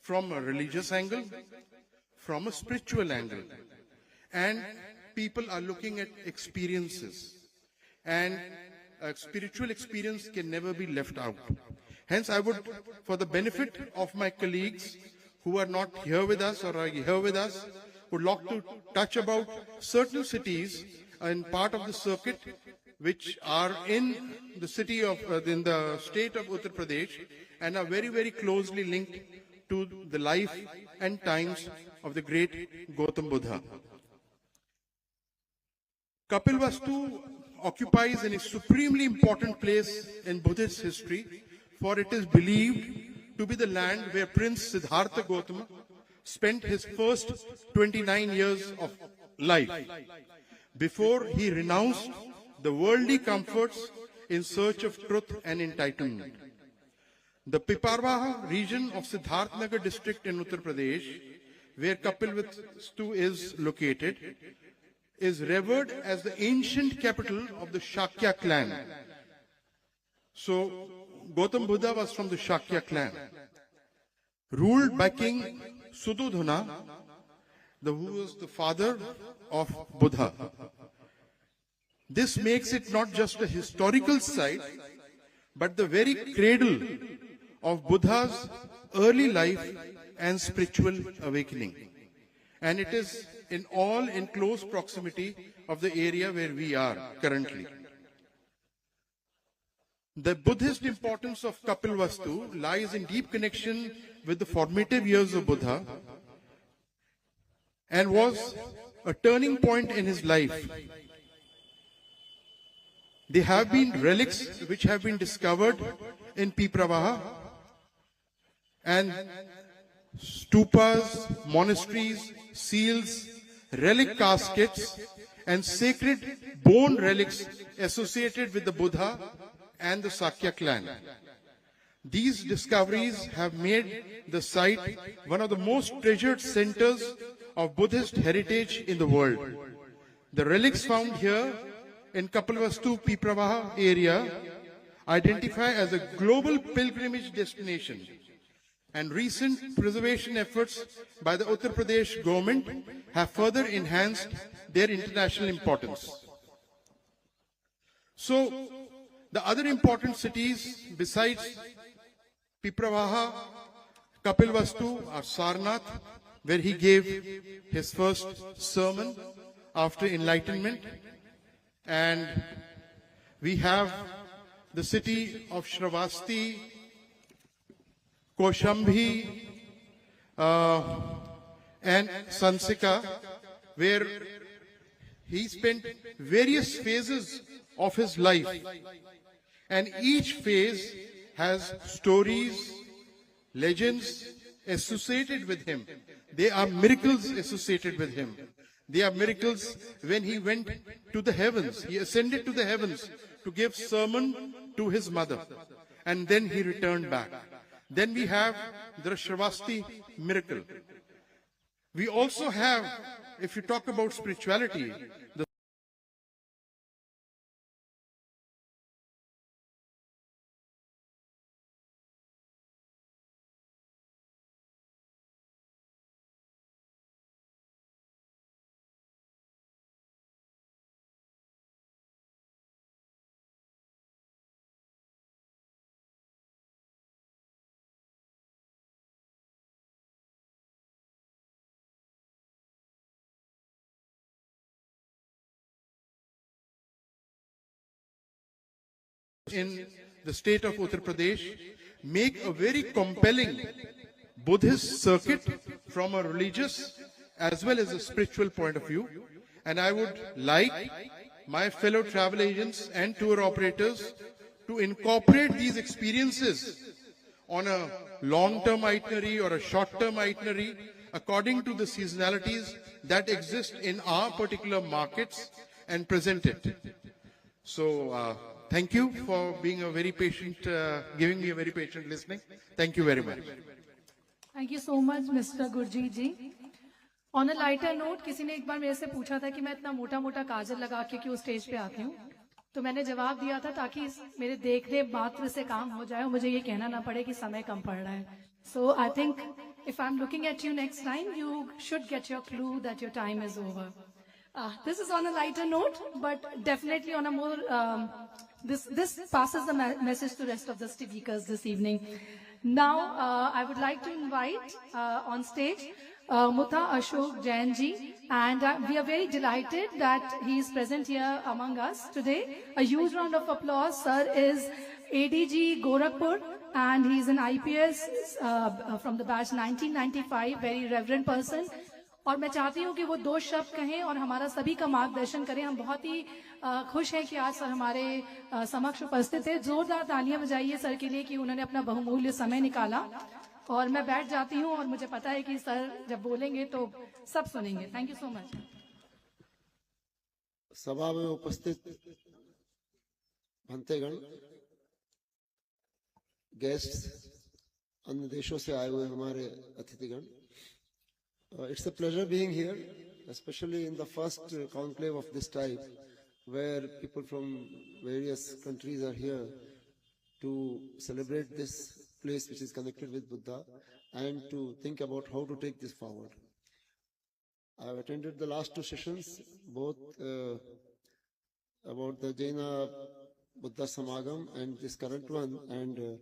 from a religious angle, from a spiritual angle. And people are looking at experiences. And a spiritual experience can never be left out. Hence, I would, for the benefit of my colleagues who are not here with us or are here with us, would like to touch about certain cities and part of the circuit which are in the city of, in the state of Uttar Pradesh, and are very, very closely linked to the life and times of the great Gautam Buddha. Kapilvastu occupies a supremely important place in Buddhist history, for it is believed to be the land where Prince Siddhartha Gautama spent his first 29 years of life before he renounced the worldly comforts in search of truth and enlightenment. The Piparwaha region of Siddharth Nagar district in Uttar Pradesh, where Kapilvastu is located, is revered as the ancient capital of the Shakya clan. So, Gautam Buddha was from the Shakya clan, ruled by King Sudodhana, who was the father of Buddha. This makes it not just a historical site, but the very cradle of Buddha's early life and spiritual awakening. And it is in close proximity of the area where we are currently. The Buddhist importance of Kapilvastu lies in deep connection with the formative years of Buddha and was a turning point in his life. There have been relics which have been discovered in Piparwaha, and stupas, monasteries, seals, relic caskets, and sacred bone relics associated with the Buddha and the Sakya clan. These discoveries have made the site one of the most treasured centers of Buddhist heritage in the world. The relics found here in Kapilvastu Pipravaha area identify as a global pilgrimage destination, and recent preservation efforts by the Uttar Pradesh government have further enhanced their international importance. So, the other important cities besides Pipravaha, Kapilvastu are Sarnath, where he gave his first sermon after enlightenment, and we have the city of Shravasti, Kosambhi, and Sansika, where he spent various phases of his life, and each phase has stories, legends associated with him. They are miracles associated with him. They are miracles when he went to the heavens. He ascended to the heavens to give sermon to his mother, and then he returned back. Then we have the Shravasti miracle. We also have, if you talk about spirituality, the in the state of Uttar Pradesh make a very compelling Buddhist circuit from a religious as well as a spiritual point of view. And I would like my fellow travel agents and tour operators to incorporate these experiences on a long-term itinerary or a short-term itinerary according to the seasonalities that exist in our particular markets and present it. So, thank you for being a very patient, giving me a very patient listening. Thank you very much. Thank you so much, Mr. Gurjeet ji. On a lighter note, किसी ने एक बार मेरे से पूछा था कि मैं इतना मोटा मोटा काजल लगा के क्यों स्टेज पे आती हूँ, तो मैंने जवाब दिया था ताकि मेरे देखने मात्र से काम हो जाए और मुझे ये कहना ना पड़े कि समय कम पड़ रहा है. So I think if I'm looking at you next time, you should get your clue that your time is over. This is on a lighter note, but definitely on a more, this passes the message to the rest of the speakers this evening. Now, I would like to invite on stage Mutha Ashok Jain ji, and we are very delighted that he is present here among us today. A huge round of applause. Sir is ADG Gorakhpur, and he is an IPS from the batch 1995, very reverend person. और मैं चाहती हूँ कि वो दो शब्द कहें और हमारा सभी का मार्गदर्शन करें. हम बहुत ही खुश हैं कि आज सर हमारे समक्ष उपस्थित है. जोरदार तालियां बजाइए सर के लिए कि उन्होंने अपना बहुमूल्य समय निकाला. और मैं बैठ जाती हूँ और मुझे पता है कि सर जब बोलेंगे तो सब सुनेंगे. Thank you so much. सभा में उपस्थित भंतेगण, गेस्ट, अन्य देशों से आए हुए हमारे अतिथिगण, it's a pleasure being here, especially in the first conclave of this type, where people from various countries are here to celebrate this place which is connected with Buddha and to think about how to take this forward. I have attended the last two sessions, both about the Jaina Buddha Samagam and this current one, and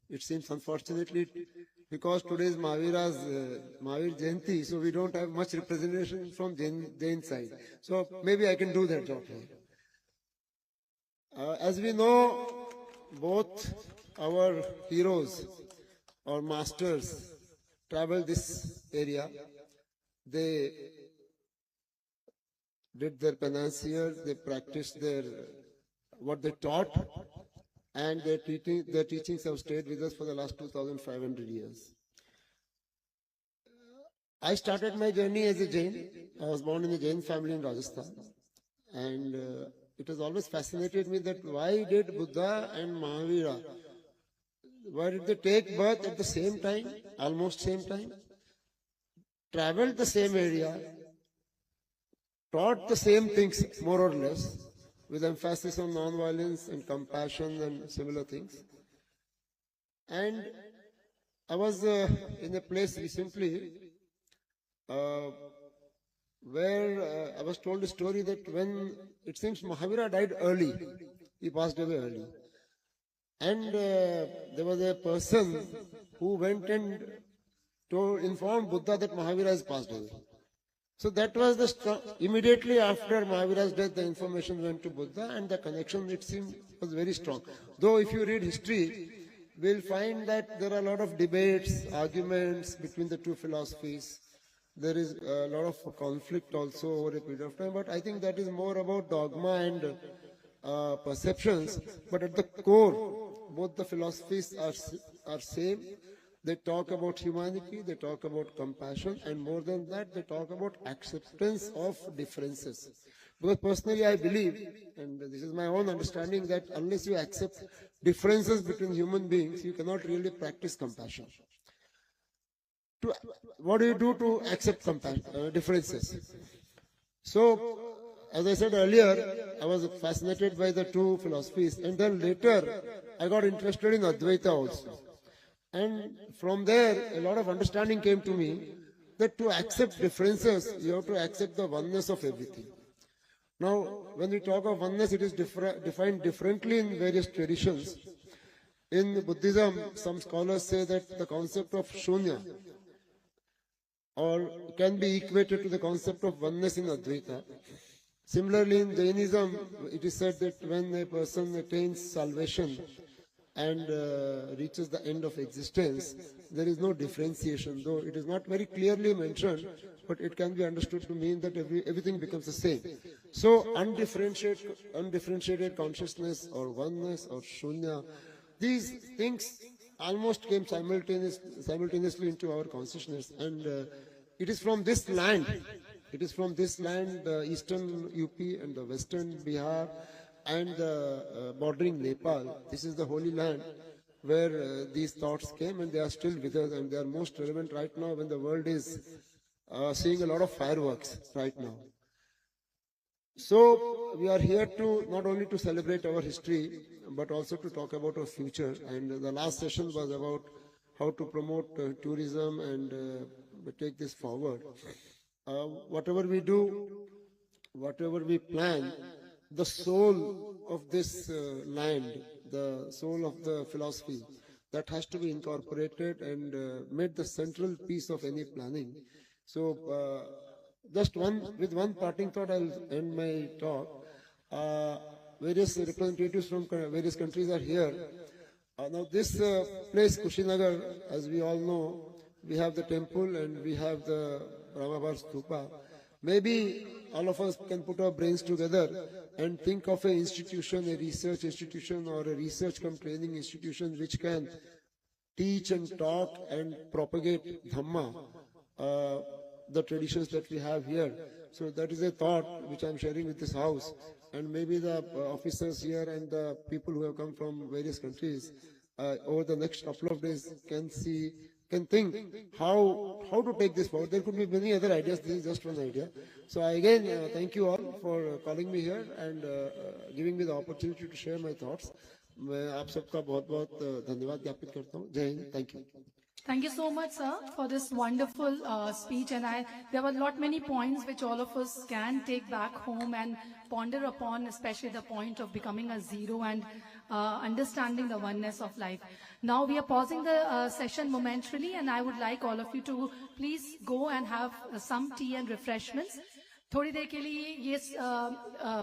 it seems unfortunately because today is Mahavira's Mahavir Jayanti, so we don't have much representation from Jain side. So maybe I can do that job here. As we know, both our heroes or masters traveled this area. They did their penance here, they practiced their what they taught, and their teachings have stayed with us for the last 2,500 years. I started my journey as a Jain. I was born in a Jain family in Rajasthan, and it has always fascinated me that why did Buddha and Mahavira Why did they take birth at the same time, almost same time, traveled the same area, taught the same things more or less, with emphasis on non-violence and compassion and similar things. And I was in a place recently where I was told a story that when it seems Mahavira died early, he passed away early. And there was a person who went and informed Buddha that Mahavira has passed away. So that was immediately after Mahavira's death, the information went to Buddha, and the connection, it seemed, was very strong. Though if you read history, we'll find that there are a lot of debates, arguments between the two philosophies. There is a lot of conflict also over a period of time, but I think that is more about dogma and perceptions. But at the core, both the philosophies are same. They talk about humanity, they talk about compassion, and more than that, they talk about acceptance of differences. Because personally I believe, and this is my own understanding, that unless you accept differences between human beings, you cannot really practice compassion. What do you do to accept differences? So, as I said earlier, I was fascinated by the two philosophies, and then later I got interested in Advaita also. And from there, a lot of understanding came to me that to accept differences, you have to accept the oneness of everything. Now, when we talk of oneness, it is defined differently in various traditions. In Buddhism, some scholars say that the concept of shunya or can be equated to the concept of oneness in Advaita. Similarly, in Jainism, it is said that when a person attains salvation and reaches the end of existence, there is no differentiation, though it is not very clearly mentioned, but it can be understood to mean that everything becomes the same. So undifferentiated consciousness or oneness or shunya, these things almost came simultaneously into our consciousness, and it is from this land, the eastern UP and the western Bihar and bordering Nepal. This is the holy land where these thoughts came, and they are still with us, and they are most relevant right now when the world is seeing a lot of fireworks right now. So we are here to not only to celebrate our history, but also to talk about our future. And the last session was about how to promote tourism and take this forward. Whatever we do, whatever we plan, the soul of this land, the soul of the philosophy, that has to be incorporated and made the central piece of any planning. So just with one parting thought, I'll end my talk. Various representatives from various countries are here. Now this place, Kushinagar, as we all know, we have the temple and we have the Brahmavar Stupa. Maybe all of us can put our brains together and think of an institution, a research institution or a research cum training institution which can teach and talk and propagate Dhamma, the traditions that we have here. So that is a thought which I'm sharing with this house, and maybe the officers here and the people who have come from various countries over the next couple of days can think how to take this forward. There could be many other ideas. This is just one idea. So again, thank you all for calling me here and giving me the opportunity to share my thoughts. मैं आप सबका बहुत-बहुत धन्यवाद ज्ञापित करता हूँ. जय Hind. Thank you. Thank you so much, sir, for this wonderful speech. And there were many points which all of us can take back home and ponder upon, especially the point of becoming a zero and understanding the oneness of life. Now we are pausing the session momentarily, and I would like all of you to please go and have some tea and refreshments. थोड़ी देर के लिए ये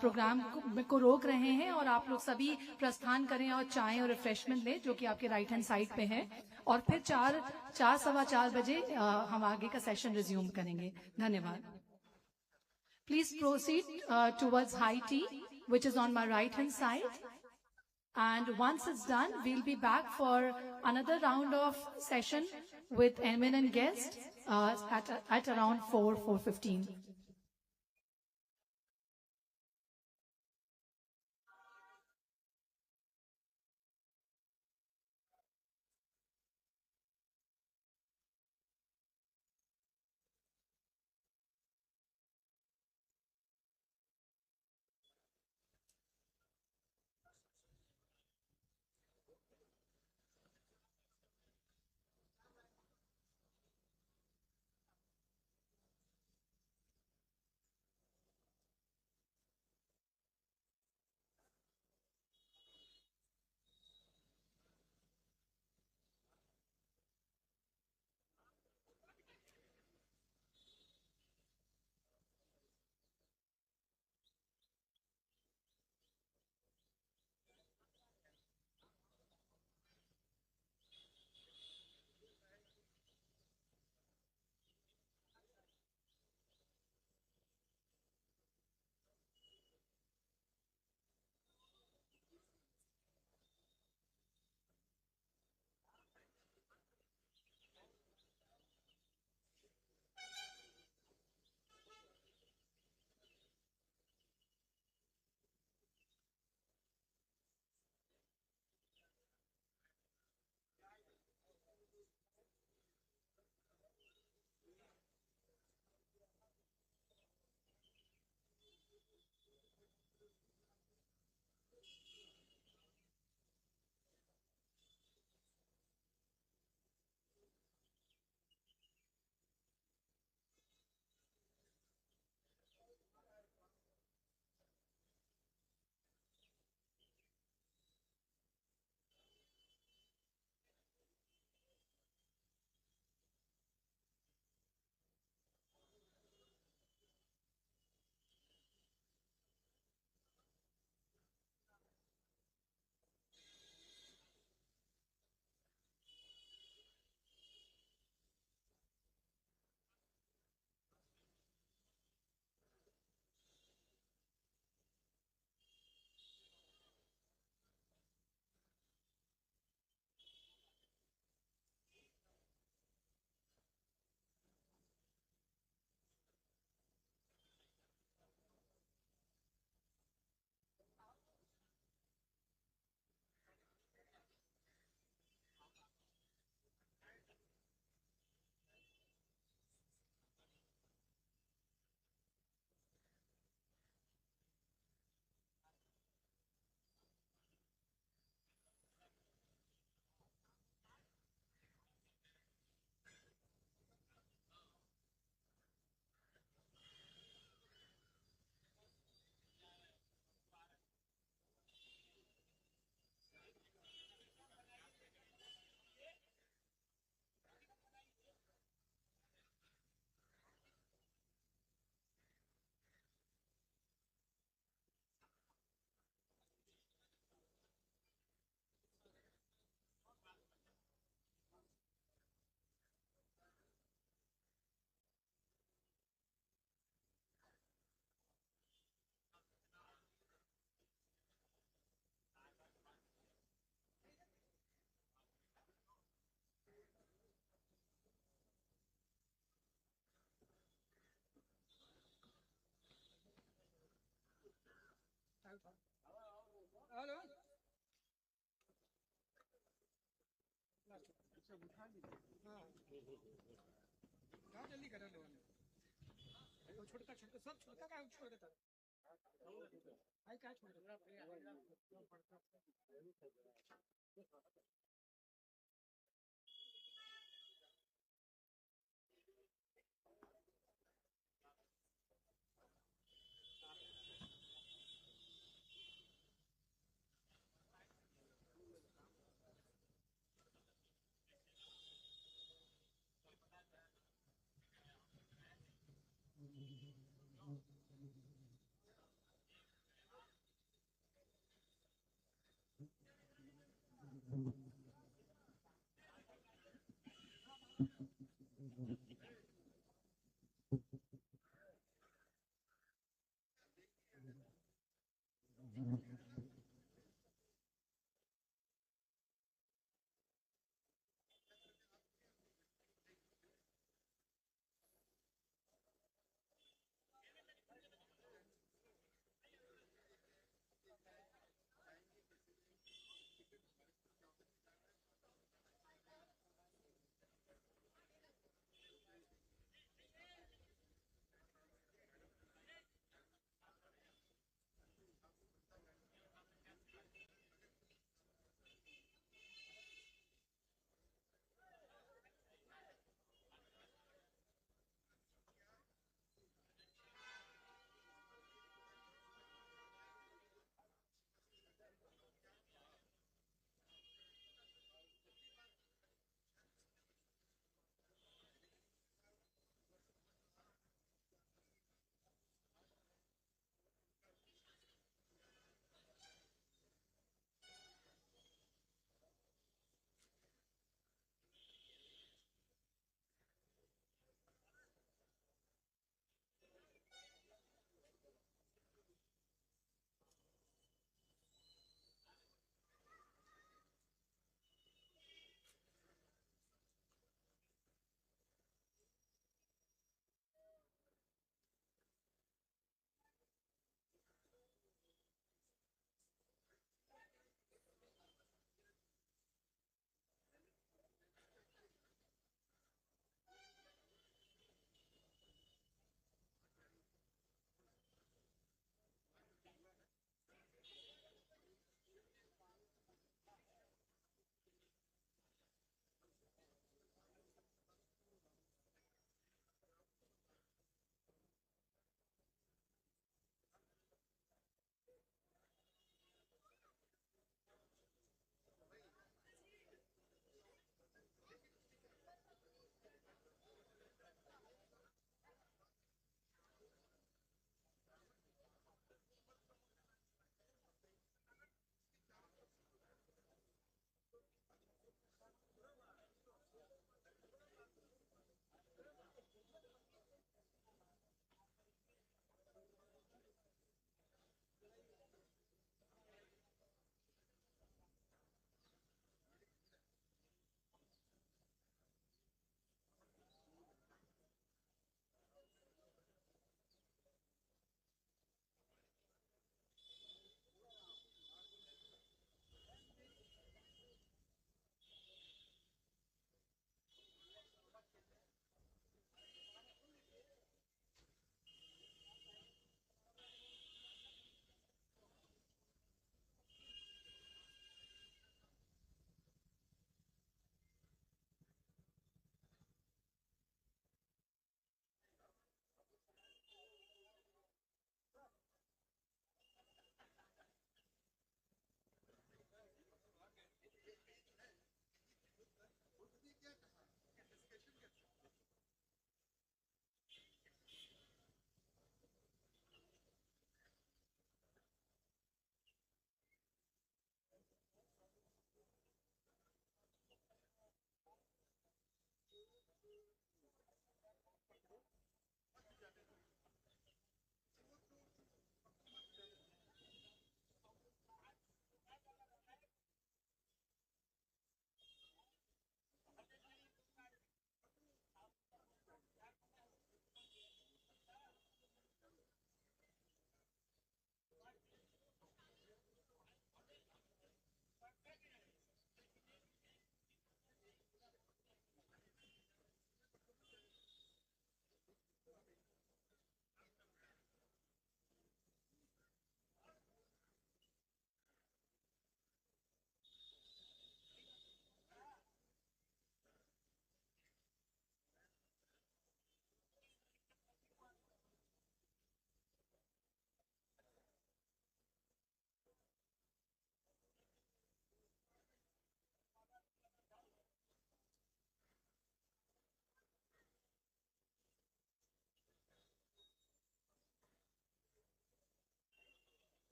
programme को रोक रहे हैं और आप लोग सभी प्रस्थान करें और चाय और रिफ्रेशमेंट लें, जो कि आपके राइट हैंड साइड पे है, और फिर 4:15 बजे हम आगे का सेशन रिज्यूम करेंगे. धन्यवाद. Please proceed towards high tea which is on my right hand side, and once it's done we'll be back for another round of session with eminent guests at around 4:15.